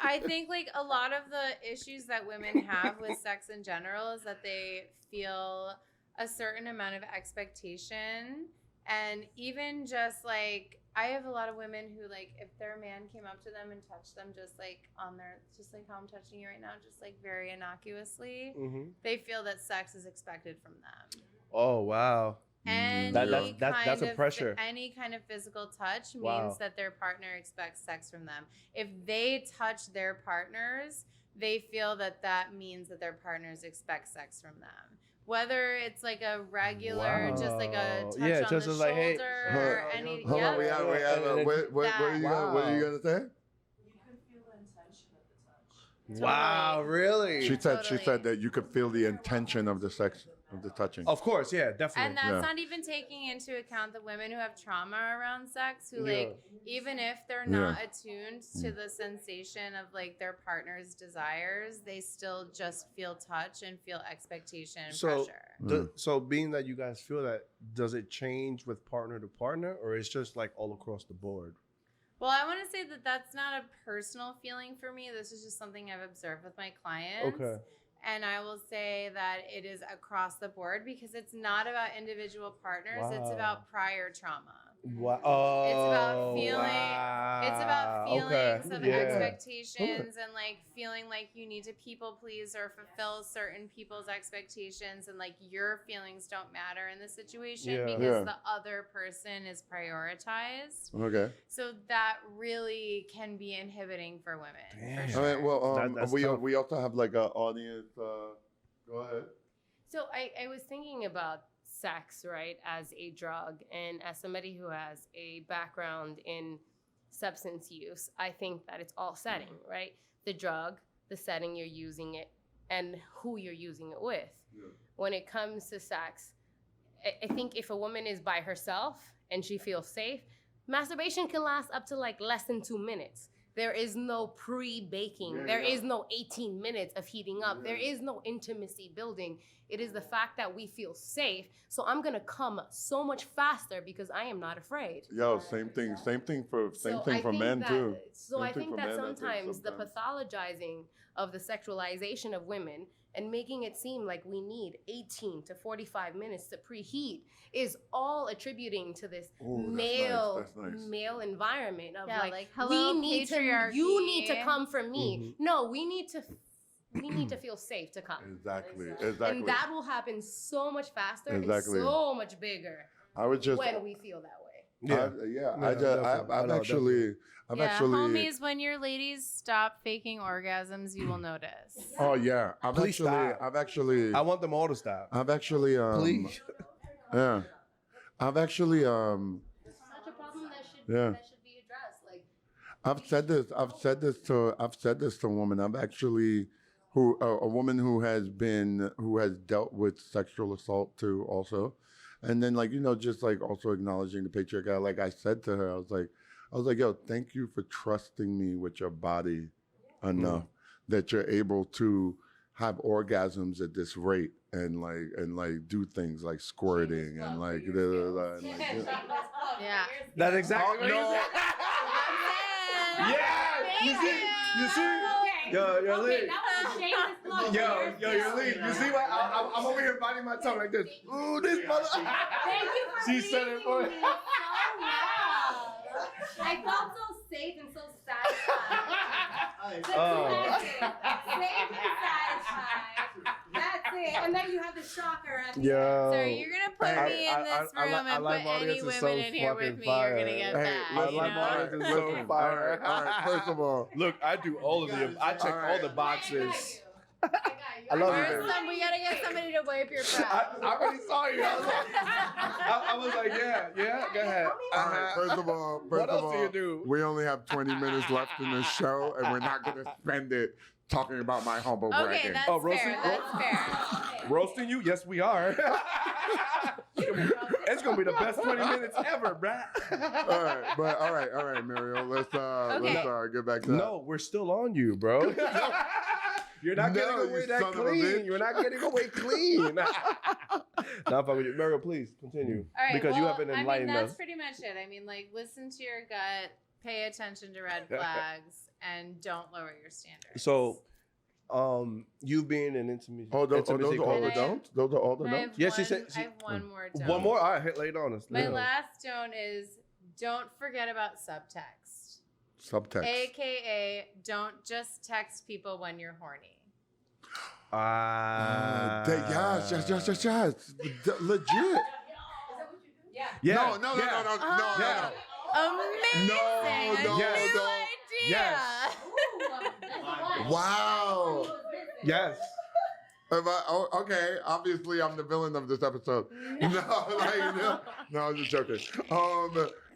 I think like a lot of the issues that women have with sex in general is that they feel a certain amount of expectation. And even just like, I have a lot of women who like, if their man came up to them and touched them just like on their, just like how I'm touching you right now, just like very innocuously, they feel that sex is expected from them. Oh, wow. That's a pressure. Any kind of physical touch means that their partner expects sex from them. If they touch their partners, they feel that that means that their partners expect sex from them. Whether it's like a regular, just like a touch on the shoulder, like, hey, or any. Hold on, we have what are you gonna say? You could feel the intention of the touch. Wow, really? She said that you could feel the intention of the sex, of the touching. Of course, yeah, definitely. And that's not even taking into account the women who have trauma around sex, who like, even if they're not attuned to the sensation of like their partner's desires, they still just feel touch and feel expectation and pressure. So being that you guys feel that, does it change with partner to partner, or it's just like all across the board? Well, I want to say that that's not a personal feeling for me. This is just something I've observed with my clients. Okay. And I will say that it is across the board because it's not about individual partners. Wow. It's about prior trauma. Wow. Oh, it's about feeling. It's about feelings of expectations and like feeling like you need to people please or fulfill certain people's expectations, and like your feelings don't matter in the situation because the other person is prioritized. Okay. So that really can be inhibiting for women. Damn. For sure. All right. Well, we also have like an audience. Go ahead. So I was thinking about sex, right, as a drug, and as somebody who has a background in substance use, I think that it's all setting, right? The drug, the setting you're using it, and who you're using it with. Yeah. When it comes to sex, I think if a woman is by herself and she feels safe, masturbation can last up to like less than 2 minutes. There is no pre-baking. There is no 18 minutes of heating up. There is no intimacy building. It is the fact that we feel safe. So I'm gonna come so much faster because I am not afraid. Yo, same thing for men too. So I think that sometimes the pathologizing of the sexualization of women and making it seem like we need 18 to 45 minutes to preheat is all attributing to this male environment of like hello, we need patriarchy. You need to come for me. No, we need to feel safe to come. Exactly. And that will happen so much faster and so much bigger when we feel that way. I've actually homies, when your ladies stop faking orgasms, you will notice. Oh yeah. I've actually I want them all to stop. I've actually please. Yeah. I've actually It's such a problem that should be addressed. Like I've said this to a woman. I've actually a woman who has dealt with sexual assault too also. And then like, just like also acknowledging the patriarchy. Like I said to her, I was like, yo, thank you for trusting me with your body enough that you're able to have orgasms at this rate and do things like squirting and like yeah. That's exactly what you said. Yeah. You see? Yo, you're lit. Yo, you're lit. You see what? I'm over here biting my tongue like this. Ooh, this mother. Thank you for she said it for me. I felt so safe and so satisfied. Safe and satisfied. That's it. And then you have the shocker at the end. So you're gonna put me in this room and put any women in here with me. You're gonna get mad. Audience is so fire. All right, first of all, look, I do all of the. I check all the boxes. I love you. We gotta get somebody to wipe your breath. I already saw you. I was like, yeah, go ahead. All right, first of all, what else do you do? We only have 20 minutes left in the show, and we're not gonna spend it talking about my humble bragging. Okay, that's fair. That's fair. Roasting you? Yes, we are. It's gonna be the best 20 minutes ever, bruh. All right, Meryl. Let's get back to that. No, we're still on you, bro. You're not getting away that clean. You're not getting away clean. Now, Meryl, please continue. All right, because you haven't enlightened us. That's pretty much it. I mean, like, listen to your gut. pay attention to red flags, and don't lower your standards. So, you being an intimacy. Oh, those are intimacy all the coach. don'ts? Those are all the I have don'ts? Yes, she one- said- I have one more. Don't. One more. All right, lay it on us. My Yeah. last don't is don't forget about subtext. Subtext. AKA, don't just text people when you're horny. Yes. Legit. Yeah. No. Yeah. Amazing! No, A no, new no. idea. Yes. Wow. Yes. Okay, obviously I'm the villain of this episode. No, I'm just joking.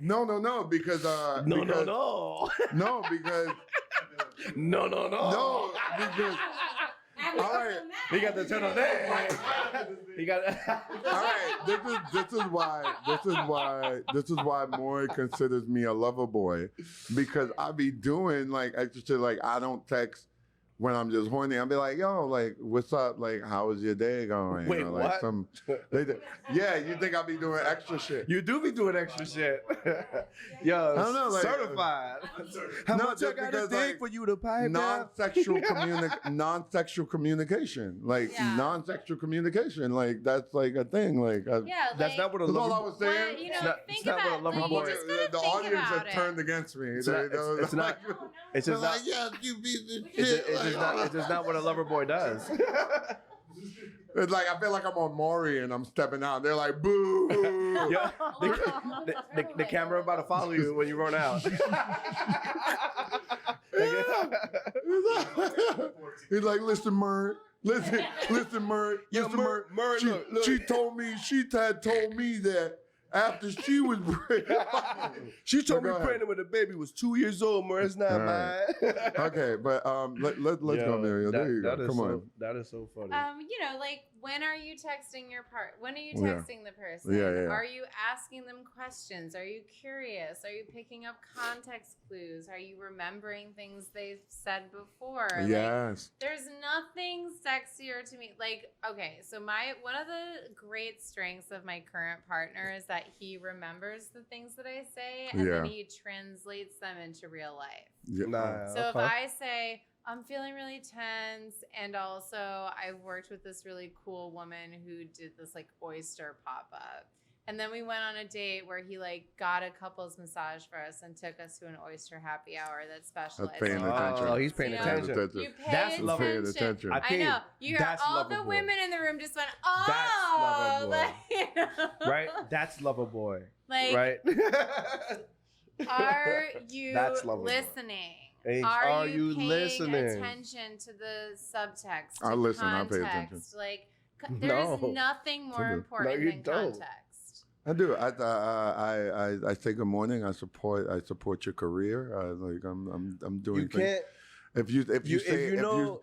No, because No. no, because No, because all right. He got the turn on there. He got. All right, this is why Maury considers me a lover boy, because I be doing like extra shit. Like I don't text when I'm just horny. I'll be like, yo, like, what's up? Like, how was your day going? Wait, Or, like, what? Yeah, you think I'll be doing extra shit? You do be doing extra shit. Yo, I don't know, like, certified. How No, much I just got to because, dig like, for you to pipe down? Non-sexual communication, like Yeah. non-sexual communication, like that's like a thing. Like Yeah, That's like, not what a that's all I lover. was saying. What, you It's know, not- think it's not what about a lover like, boy you is. just gotta The think audience about has it. turned against me. It's not. It's not. It's They're just like, not. yes, you piece of It's shit. just not what a lover boy does. It's like I feel like I'm on Maury and I'm stepping out. They're like, boo. Yeah, the camera about to follow you when you run out. He's like, listen, Murray. Listen, Murray. Yo, Listen, Murray, Murray, She, look. she told me, she had told me that after she was pregnant. She told me Go ahead. pregnant when the baby was 2 years old. Murray, it's not All right. mine. Okay, but let's go, Muriel. There you go. Come on. That is so funny. You know, like when are you texting your when are you Yeah. texting the person? Yeah. Are you asking them questions? Are you curious? Are you picking up context clues? Are you remembering things they've said before? Like, Yes. there's nothing sexier to me. Like, okay, so one of the great strengths of my current partner is that he remembers the things that I say and then Yeah. he translates them into real life. Yeah. Nah, So if okay. I say, I'm feeling really tense, and also I worked with this really cool woman who did this like oyster pop-up. And then we went on a date where he like got a couples massage for us and took us to an oyster happy hour that specialized paying in attention. Oh, he's paying You know, attention. You pay That's attention. love- Paying attention. I I know. think You hear that's all lover the boy. women in the room just went, That's oh, lover boy. like, you know? Right? That's lover boy. Like, Right? are you That's lover boy. listening? Hey, Are you paying listening? attention to the subtext? I to listen, I pay context? attention. Like, there's No. nothing more I do. important No, you than don't. context. I do. I say good morning. I support your career. Like I'm doing. You things. can't. If you know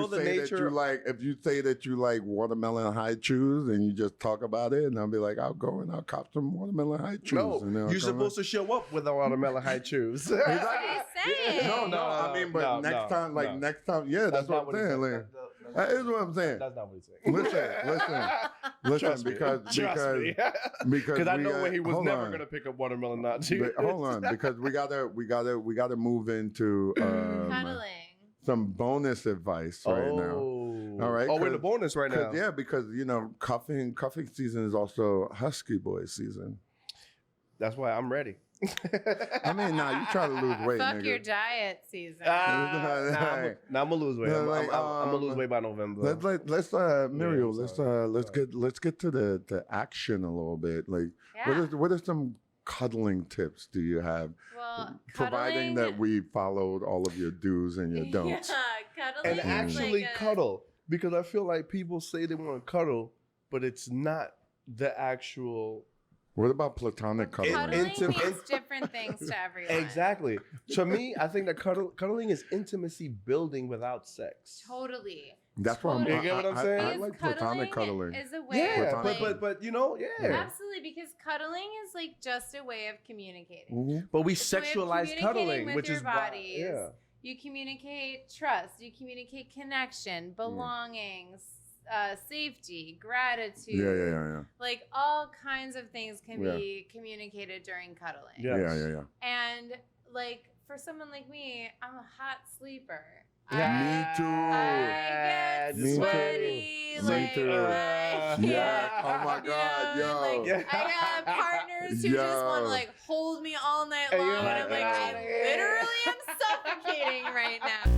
the say nature- that you like, if you say that you like watermelon high chews and you just talk about it, and I'll be like, I'll go and I'll cop some watermelon high chews. No, and then I'll you're come supposed to show up with a watermelon high chews. That's what he's saying. No, I mean, but no, next no, time, like no. next time, yeah, that's what I'm saying. Like, that is what I'm saying. That's not what he's saying. Listen, Trust me. because Because I know when he was hold never on. gonna pick up watermelon nachos. Hold on, because we gotta move into Cuddling. some bonus advice right now. All right, Oh, we're in 'cause- the bonus right now. Yeah, because cuffing season is also husky boy season. That's why I'm ready. I mean, nah, you try to lose weight, Fuck nigga. your diet season. Hey. Now I'm gonna lose weight. Yeah, I'm like, gonna lose weight by November. Let's Muriel, sorry. let's get to the action a little bit. Like, Yeah. what are some cuddling tips do you have? Well, Providing that we followed all of your do's and your don'ts. Yeah, cuddling And is actually like cuddle, because I feel like people say they want to cuddle, but it's not the actual. What about platonic cuddling? Cuddling Intimate- means different things to everyone. Exactly. To me, I think that cuddling is intimacy building without sex. Totally. That's what Totally. You get what I'm saying? I Because like platonic cuddling. is a way Yeah, of Platonic. like, but you know, yeah. absolutely, because cuddling is like just a way of communicating. Mhm. But we It's a way of sexualize communicating cuddling, with which your is why- bodies. yeah. You communicate trust, you communicate connection, belongings, safety, gratitude. Yeah. Like all kinds of things can Yeah. be communicated during cuddling. Yeah. Yeah. And like for someone like me, I'm a hot sleeper. Me too. I get Me too. sweaty. Me Like, too. Yeah. Oh my you God, know, yo. and, like, I got partners who just want to like hold me all night And long, you're and like, I'm like, "Get I outta here." literally am suffocating right now.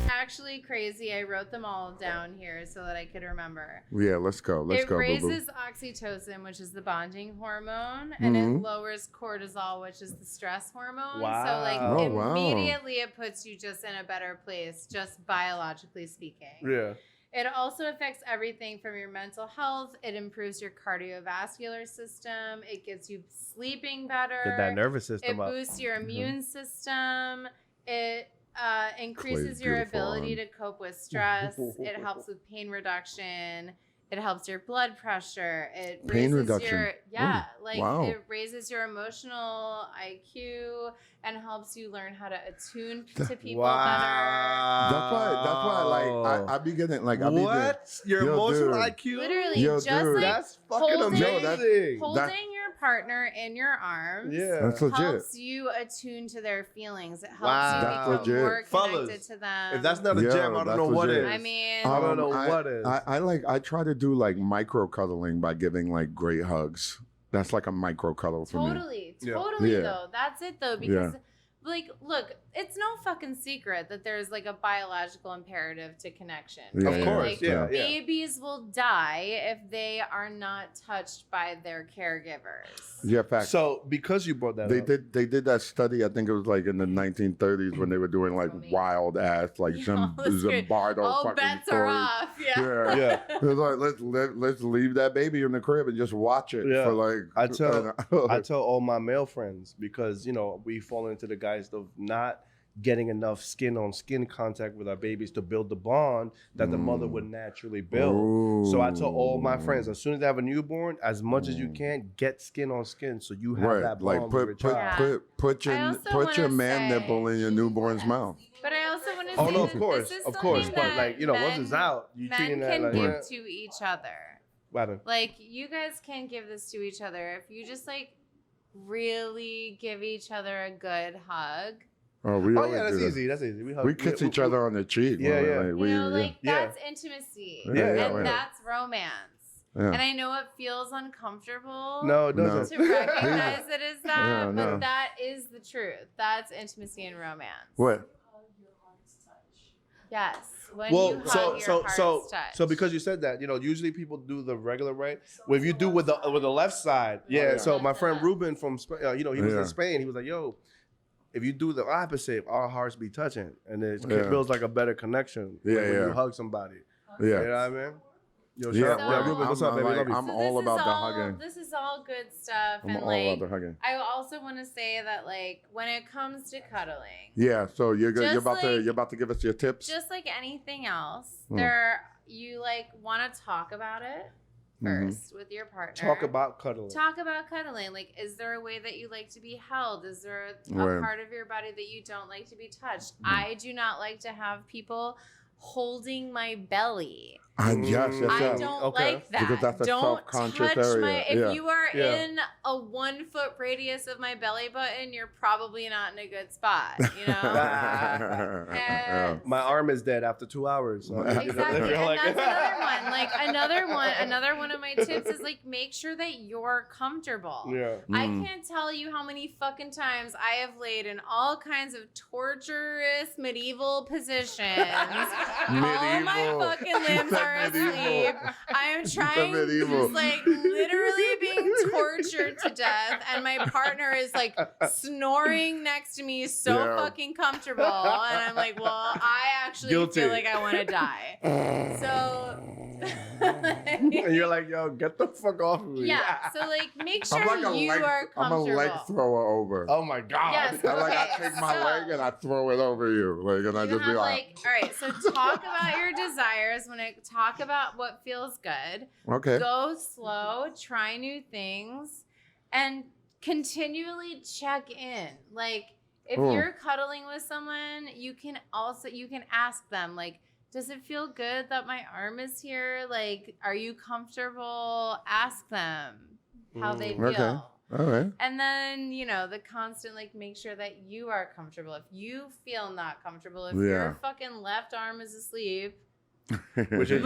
It's actually crazy. I wrote them all down here so that I could remember. Yeah, let's go. Let's go, It boo-boo. raises oxytocin, which is the bonding hormone, and it lowers cortisol, which is the stress hormone. So like Wow. Oh, wow. immediately it puts you just in a better place, just biologically speaking. Yeah. It also affects everything from your mental health. It improves your cardiovascular system. It gets you sleeping better. Get that nervous It system up. boosts your immune system. It increases Clay's your beautiful ability arm. to cope with stress. It helps with pain reduction. It helps your blood pressure. It Pain raises reduction. your wow. it raises your emotional IQ and helps you learn how to attune to people better. That's why like I be getting like I be What? Your Yo, emotional dude. IQ? Literally, Yo, just dude. like That's fucking holding- Yo, that's- amazing. holding your partner in your arms. Yeah. That's legit. Helps you attune to their feelings. It helps Wow. you That's become legit. more connected Fellas, to them. If that's not a Yo, gem, I don't that's know what legit. is. I mean, I don't know what is. I try to do like micro cuddling by giving like great hugs. That's like a micro cuddle for me. totally, Yeah. totally Yeah. though. That's it though, because like, look, it's no fucking secret that there's like a biological imperative to connection. Yeah, Of right? course, Like, yeah. babies will die if they are not touched by their caregivers. Yeah, fact. So because you brought that They up, did that study. I think it was like in the 1930s when they were doing like wild ass like Yo, that's great. Zimbardo All fucking bets stories. are off. Yeah. Yeah. Yeah. It was like let's leave that baby in the crib and just watch it Yeah. for like. I tell all my male friends, because we fall into the guise of not getting enough skin on skin contact with our babies to build the bond that the mother would naturally build. So I tell all my friends, as soon as they have a newborn, as much as you can, get skin on skin so you have that bond like with your child. put I your also put your wanna man say- nipple in your newborn's mouth. But I also want to Oh say no, that of course, this is of course. something But like, that once it's out, you men treating that can like give to each other. Right. Like, you guys can give this to each other if you just like really give each other a good hug. Oh, we Oh always yeah, that's do that. easy. That's easy. We kiss each other on the cheek. Yeah, yeah. You know, that's intimacy. Yeah, and yeah. that's romance. Yeah. And I know it feels uncomfortable No, it doesn't. to recognize it as that, Yeah, but no. that is the truth. That's intimacy and romance. What? Your heart's touch. Yes. When Well, you hug your heart's touch. so because you said that, usually people do the regular right. Well, if you do with the left side, yeah. Yeah. So my friend Ruben from he was Yeah. in Spain. He was like, yo, if you do the opposite, our hearts be touching, and it Yeah. builds like a better connection. Yeah, when you yeah. hug somebody. Yeah. You know what I mean? Yo, Yeah, shout out, well, Ruben, what's up, baby? Love you. I'm So all this about is the all- hugging. This is all good stuff, I'm and all like about the hugging. I also want to say that like when it comes to cuddling, Yeah, so you're Just you're about to give us your tips. just like anything else, Mm. you like want to talk about it Mhm. first with your partner. Talk about cuddling. Talk about cuddling. Like, is there a way that you like to be held? Is there a Right. part of your body that you don't like to be touched? Mm. I do not like to have people holding my belly. Yes, yes, I yes. don't Okay. like that. Because that's a don't self-conscious touch area. my. If Yeah. you are Yeah. in a 1 foot radius of my belly button, you're probably not in a good spot. You know. Yeah. And- My arm is dead after 2 hours. So, Exactly, you're and like- that's another one. Like another one of my tips is like make sure that you're comfortable. Yeah. I Mm. can't tell you how many fucking times I have laid in all kinds of torturous medieval positions. All my Medieval. fucking She limbs said are medieval. asleep. I am said trying, medieval. just like literally being tortured to death, and my partner is like snoring next to me, so Yeah. fucking comfortable, and I'm like, well, I actually Guilty. feel like I want to die. So. And you're like, yo, get the fuck off of me. Yeah, so like make sure I'm like a you leg, are I'm a comfortable. leg thrower over. Oh my god. Yes. I like I Okay, take my so- leg and I throw it over you, like, and I You just be have like, all right, so talk about your desires talk about what feels good. okay, Go slow, try new things, and continually check in. Like if Oh. you're cuddling with someone, you can ask them like, does it feel good that my arm is here? Like, are you comfortable? Ask them how they feel. Okay. All right. And then, the constant, like, make sure that you are comfortable. If you feel not comfortable, if your fucking left arm is asleep, Which it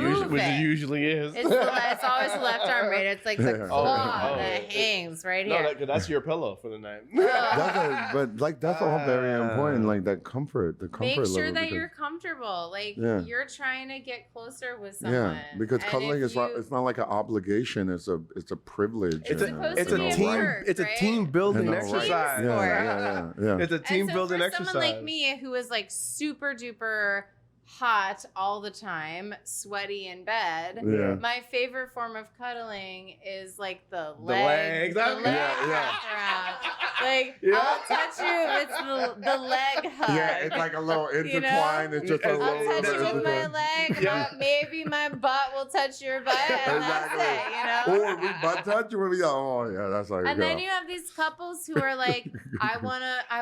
usually is. it's always the left arm, right? It's like the claw that hangs right here. No, that's your pillow for the night. That's all very important. Like that comfort, the comfort Make sure level, that because- you're comfortable. Like you're trying to get closer with someone. Yeah, because And cuddling if it's not like an obligation. It's a privilege. It's supposed It's to a be a team. work, It's a right? team building And a exercise. Yeah. It's a team building for exercise. someone like me who is like super duper hot all the time, sweaty in bed. Yeah. My favorite form of cuddling is like the legs. leg Yeah. wrap around. Like I'll touch you if it's the leg hug. Yeah, it's like a little intertwined. It's just a I'll little. I'll touch you with my leg. Yeah. Maybe my butt will touch your butt, and that's it. Or we butt touch, or we that's like. And then you have these couples who are like, I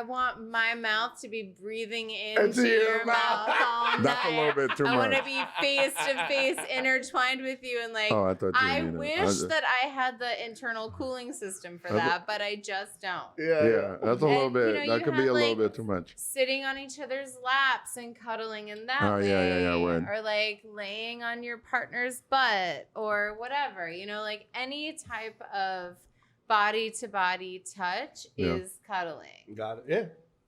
want my mouth to be breathing into your mouth all night. That's a little bit too I want much. to be face to face, intertwined with you, and like. Oh, I thought you I mean it. wish that I had the internal cooling system for that, but I just don't. Yeah, that's a little And, bit. you That could be have, a little like, bit too much. Sitting on each other's laps and cuddling in that Oh, way. yeah, word. Or like laying on your partner's butt or whatever. Like any type of body to body touch is cuddling. Got it. Yeah.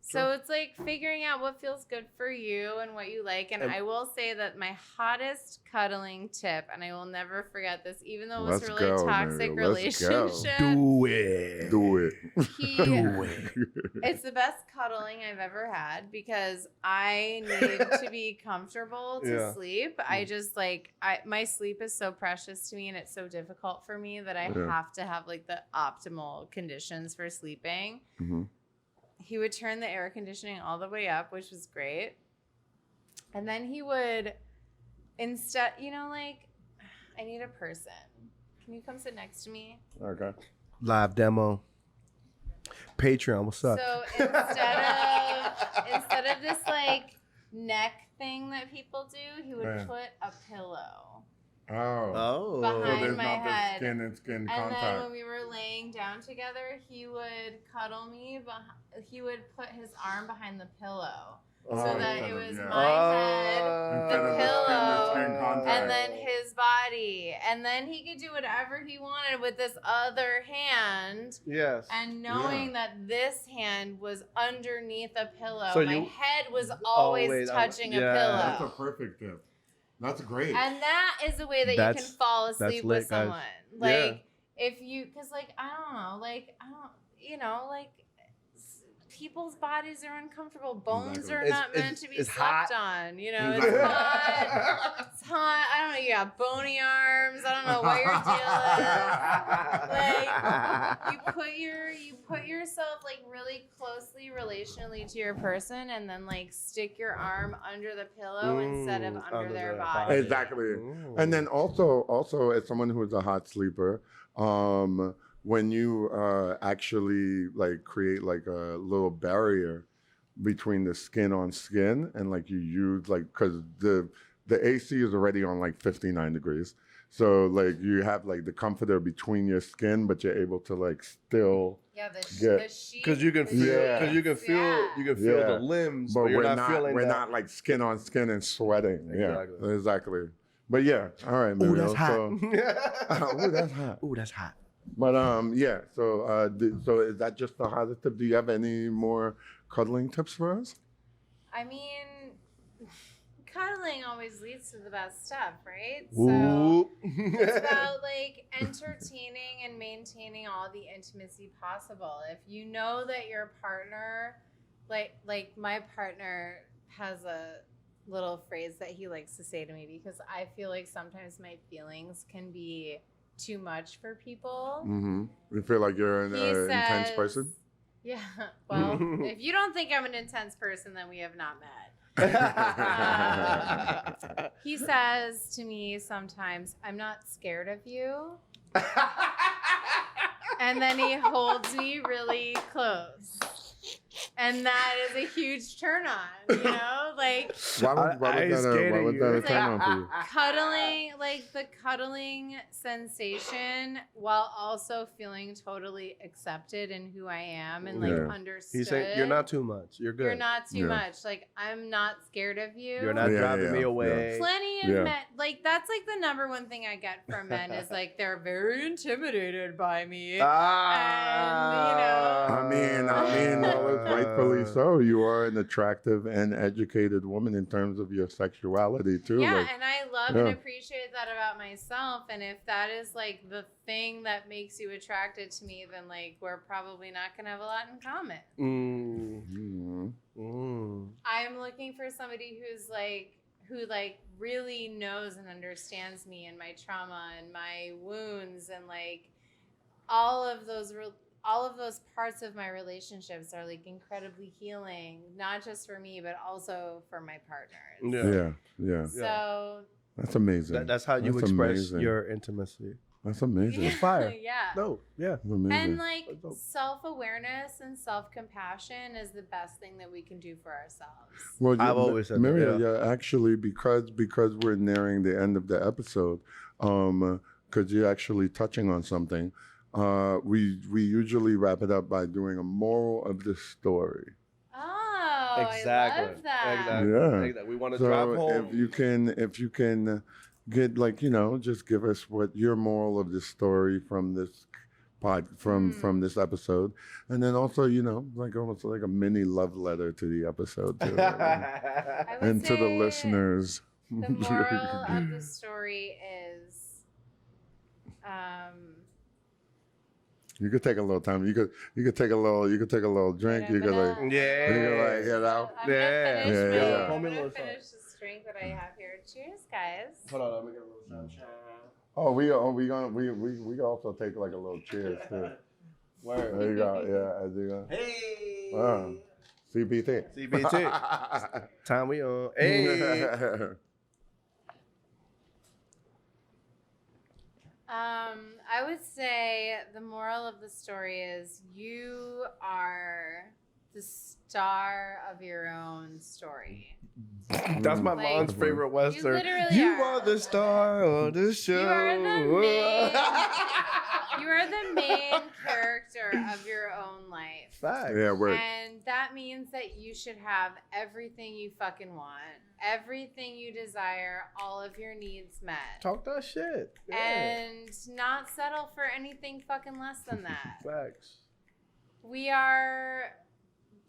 So it's like figuring out what feels good for you and what you like. And I will say that my hottest cuddling tip, and I will never forget this, even though it was Let's a really go, toxic Meryl. Let's go. relationship. Do it. Do it. It's the best cuddling I've ever had because I need to be comfortable to sleep. I just my sleep is so precious to me and it's so difficult for me that I have to have like the optimal conditions for sleeping. Mm-hmm. He would turn the air conditioning all the way up, which was great. And then he would instead, I need a person. Can you come sit next to me? Okay. Live demo. Patreon, what's up? So instead of this like neck thing that people do, he would put a pillow Oh. behind there's my not head. the skin and skin And contact. then when we were laying down together, he would cuddle me. He would put his arm behind the pillow so that it was my head, the Instead of pillow, skin to skin contact. and then his body. And then he could do whatever he wanted with this other hand. Yes. And knowing that this hand was underneath a pillow, So my you head was always always- touching a yeah. That's a pillow. perfect tip. That's great. And that is a way that you can That's- fall that's asleep lit, with guys. someone. Yeah. Like, if you, because, people's bodies are uncomfortable. Bones Exactly. are It's- not meant it's- to be it's slept hot. on. You know, Exactly. it's hot. It's hot. I don't know. You got bony arms. I don't know what your deal is. You put yourself like really closely relationally to your person, and then like stick your arm under the pillow instead of under their body. Exactly. Ooh. And then also as someone who is a hot sleeper, when you actually like create like a little barrier between the skin on skin and like you use like because the AC is already on like 59 degrees. So like you have like the comforter between your skin, but you're able to like still Yeah, the Yeah. sheet. Because you can feel, Yeah. you can feel Yeah. the limbs, but but you're we're not feeling we're that. not like skin on skin and sweating. Exactly. Yeah, exactly. But yeah, all right, Ooh, Meryl. that's hot. Ooh, that's hot. Ooh, that's hot. But yeah. So so is that just the hottest tip? Do you have any more cuddling tips for us? I mean, cuddling always leads to the best stuff, right? Ooh. It's about like entertaining and maintaining all the intimacy possible. If you know that your partner, like my partner has a little phrase that he likes to say to me because I feel like sometimes my feelings can be too much for people. Mm-hmm. You feel like you're an He intense says- person? Yeah. Well, if you don't think I'm an intense person, then we have not met. He says to me sometimes, I'm not scared of you. and then he holds me really close. And that is a huge turn on, you know? Like Why was that a It's turn on for you? cuddling, like the cuddling sensation while also feeling totally accepted in who I am and like Yeah. understood. He's saying you're not too much. You're good. You're not too Yeah. much. Like I'm not scared of you. You're not Yeah, driving yeah, me yeah. away. Plenty of Yeah. men, like that's like the number one thing I get from men is like they're very intimidated by me. Ah. I mean, well, it's rightfully so. You are an attractive and educated woman in terms of your sexuality too. Yeah, Like, and I love and yeah. appreciate that about myself. And if that is like the thing that makes you attracted to me, then like we're probably not gonna have a lot in common. I'm looking for somebody who really knows and understands me and my trauma and my wounds and like all of those parts of my relationships are like incredibly healing, not just for me but also for my partners. Yeah. So That's amazing. That's how you That's express amazing. your intimacy. That's amazing. It's fire. yeah. No, yeah. That's amazing. And like That's dope. self-awareness and self-compassion is the best thing that we can do for ourselves. Well, I've always said that, Miriam, yeah. actually, because we're nearing the end of the episode, because you're actually touching on something, we usually wrap it up by doing a moral of the story. Oh, Exactly. I love that. Exactly. Yeah. Exactly. We want to drive home. if you can get just give us what your moral of the story from this from this episode, and then also like almost like a mini love letter to the episode too, I would and to the say listeners. The moral of the story is You could take a little time. You could take a little drink. You could like I'm Yeah. gonna finish Yeah. I'm gonna finish this drink that I have here. Cheers, guys. Hold on, let me get a little sunshine. we also take like a little cheers too. Word. There you go. Yeah, as you go. Hey. CPT. CPT. Time we on. Hey. I would say the moral of the story is you are the star of your own story. That's my Like, mom's favorite Western. literally You are. are the star of the show. You are the main character of your own life. Facts. Yeah, word. And that means that you should have everything you fucking want, everything you desire, all of your needs met. Talk that shit. Yeah. And not settle for anything fucking less than that. Facts. We are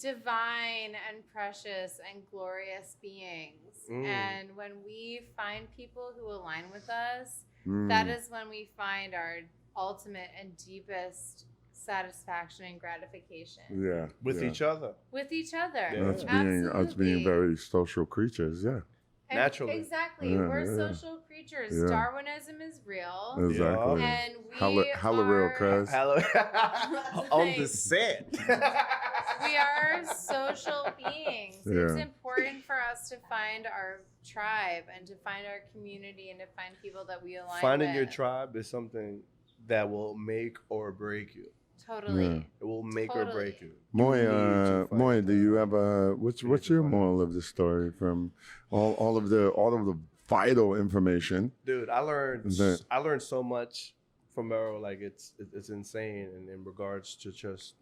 divine and precious and glorious beings. And when we find people who align with us, that is when we find our ultimate and deepest satisfaction and gratification. Yeah. With each other. With each other. Yeah. Us being Absolutely. very social creatures. Yeah. And Naturally. Exactly. Yeah, We're yeah. social creatures. Yeah. Darwinism is real. Exactly. And we Hella real, cuz. Hello. On the set. we are social beings. It's Yeah. important for us to find our tribe and to find our community and to find people that we align Finding with. your tribe is something that will make or break you. Totally. Yeah. It will make or break you. Moy, You need to find Moy, do that. you have what's your moral of the story from all of the vital information? Dude, I learned That- so much from Meryl. Like it's insane in regards to just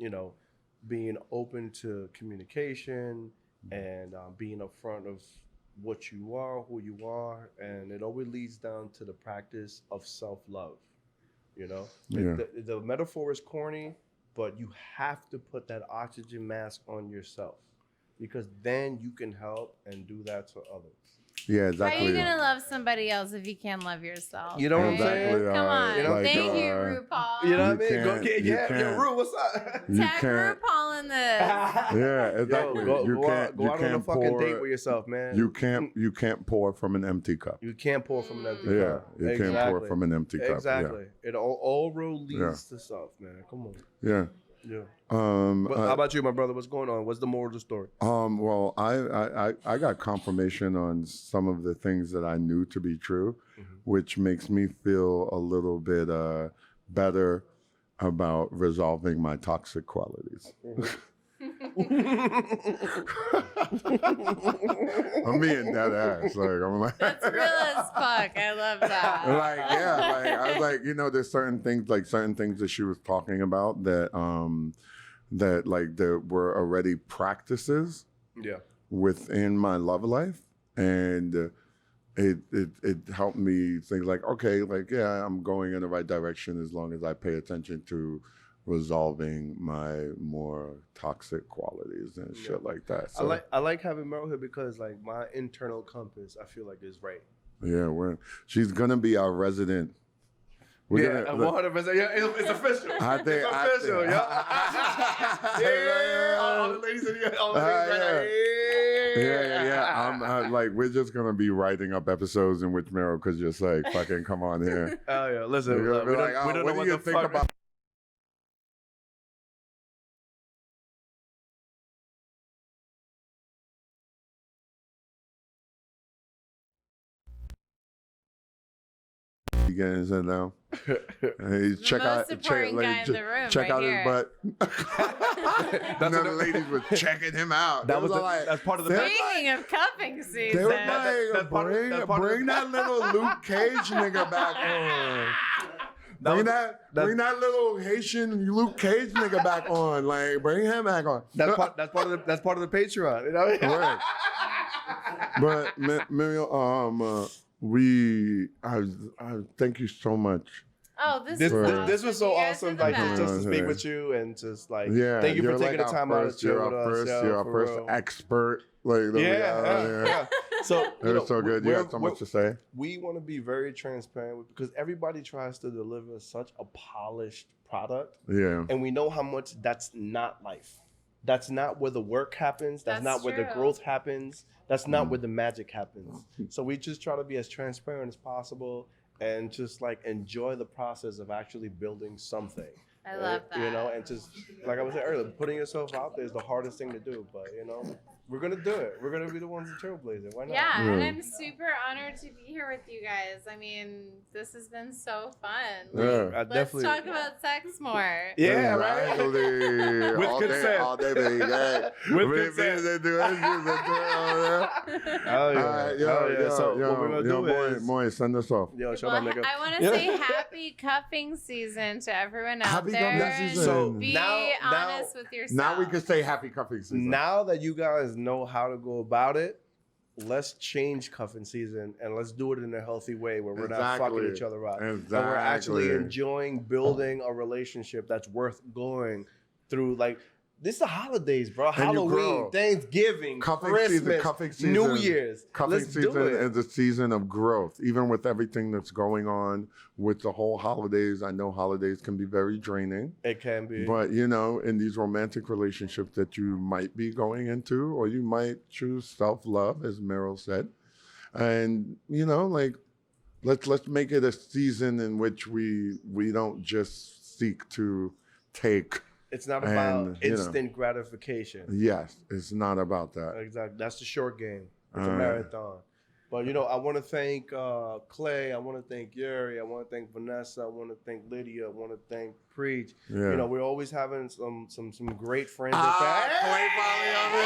being open to communication and being upfront of what you are, who you are, and it always leads down to the practice of self-love. Yeah. The metaphor is corny, but you have to put that oxygen mask on yourself because then you can help and do that to others. Yeah, How exactly. are you gonna love somebody else if you can't love yourself? You know what I'm right? saying? Come on. Like, Thank you, RuPaul. You know what I You mean? Go can't- get you yeah, can't- Rue, what's up? You Tag can't. RuPaul in this. Yeah, exactly. Yo, you go can't. out You on a can't fucking pour. date with yourself, man. You can't pour from an empty cup. You can't pour from an empty Yeah, cup. you can't pour from an empty cup. Exactly. It all road leads Yeah. to self, man. Come on. Yeah. Yeah. Yeah. How about you, my brother? What's going on? What's the moral of the story? Well, I got confirmation on some of the things that I knew to be true, which makes me feel a little bit better about resolving my toxic qualities. I'm being dead ass. Like I'm like That's real as fuck. I love that. like yeah, like I was like, there's certain things that she was talking about that there were already practices within my love life, and it helped me think like, okay, like yeah, I'm going in the right direction as long as I pay attention to resolving my more toxic qualities and shit like that. So, I like having Meryl here because like my internal compass, I feel like is right. Yeah, she's gonna be our resident. We're gonna 100%. Yeah, it's official. I think it's official. Yeah. All the ladies in here. All the ladies I'm like, we're just gonna be writing up episodes in which Meryl could just like fucking come on here. Oh yeah, listen. We don't know what the fuck about. Getting in now. Hey, check out his butt. None of the ladies were checking him out. That's part of the. Speaking of cuffing season, they were like, bring that little Luke Cage nigga back on. Bring that little Haitian Luke Cage nigga back on. Like, bring him back on. That's part of the Patreon. You know what I mean? Right. But Meryl, I thank you so much. Oh, this was so awesome, like just to speak with you and just like thank you for taking the time out to chill with us. You're our first expert. Like yeah. So it's so good. You have so much to say. We want to be very transparent because everybody tries to deliver such a polished product. Yeah. And we know how much that's not life. That's not where the work happens. That's not where the growth happens. That's not where the magic happens. So we just try to be as transparent as possible and just like enjoy the process of actually building something. I love that. And just like I was saying earlier, putting yourself out there is the hardest thing to do. But we're gonna do it. We're gonna be the ones that trailblaze it. Why not? Yeah, and I'm super honored to be here with you guys. I mean, this has been so fun. Let's talk about sex more. Yeah, right. With all consent. All day, baby. With consent. Oh yeah. So what we're gonna do is, Moy, send us off. Yo, I want to say happy cuffing season to everyone out there. Happy cuffing season. So be honest with yourself. Now we can say happy cuffing season. Now that you guys know how to go about it, let's change cuffing season and let's do it in a healthy way where we're not fucking each other up. And we're actually enjoying building a relationship that's worth going through. Like, this is the holidays, bro. And Halloween, Thanksgiving, Christmas, New Year's. Cuffing season is the season of growth, even with everything that's going on with the whole holidays. I know holidays can be very draining. It can be. But, in these romantic relationships that you might be going into, or you might choose self-love, as Meryl said. And, let's make it a season in which we don't just seek to take. It's not about instant gratification. Yes, it's not about that. Exactly. That's the short game. It's a marathon. But, I want to thank Clay. I want to thank Yuri. I want to thank Vanessa. I want to thank Lydia. I want to thank Preach. Yeah. We're always having some great friends. Clay finally over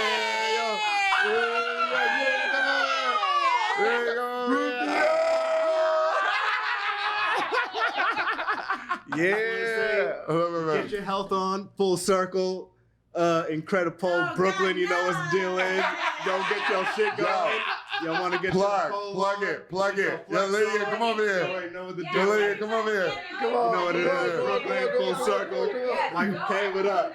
Yeah. Get your health on, full circle, incredible. Brooklyn, you know what's dealing. Don't get your shit going. You want to get plug it. Yo, Lydia, come over here. Lydia, come over here. Come on. You know what it is. Brooklyn, full circle. Michael K, what up?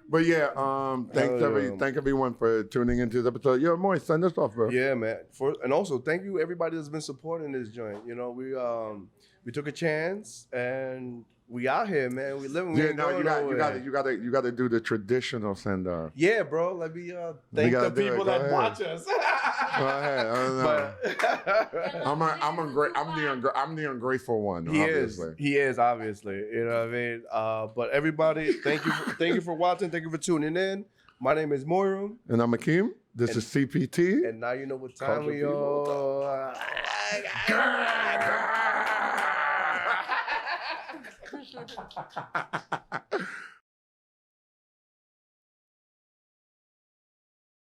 But thank everyone for tuning into the episode. Yo, Moy, send us off, bro. Yeah, man. And also thank you everybody that's been supporting this joint. We took a chance and we out here, man. We living. You gotta do the traditional send off. Yeah, bro. Let me thank the people that watch us. Go ahead. I'm the ungrateful one. He is obviously. You know what I mean? But everybody, thank you for watching. Thank you for tuning in. My name is Moirum. And I'm Akeem. This is CPT. And now you know what time Culture we people. are.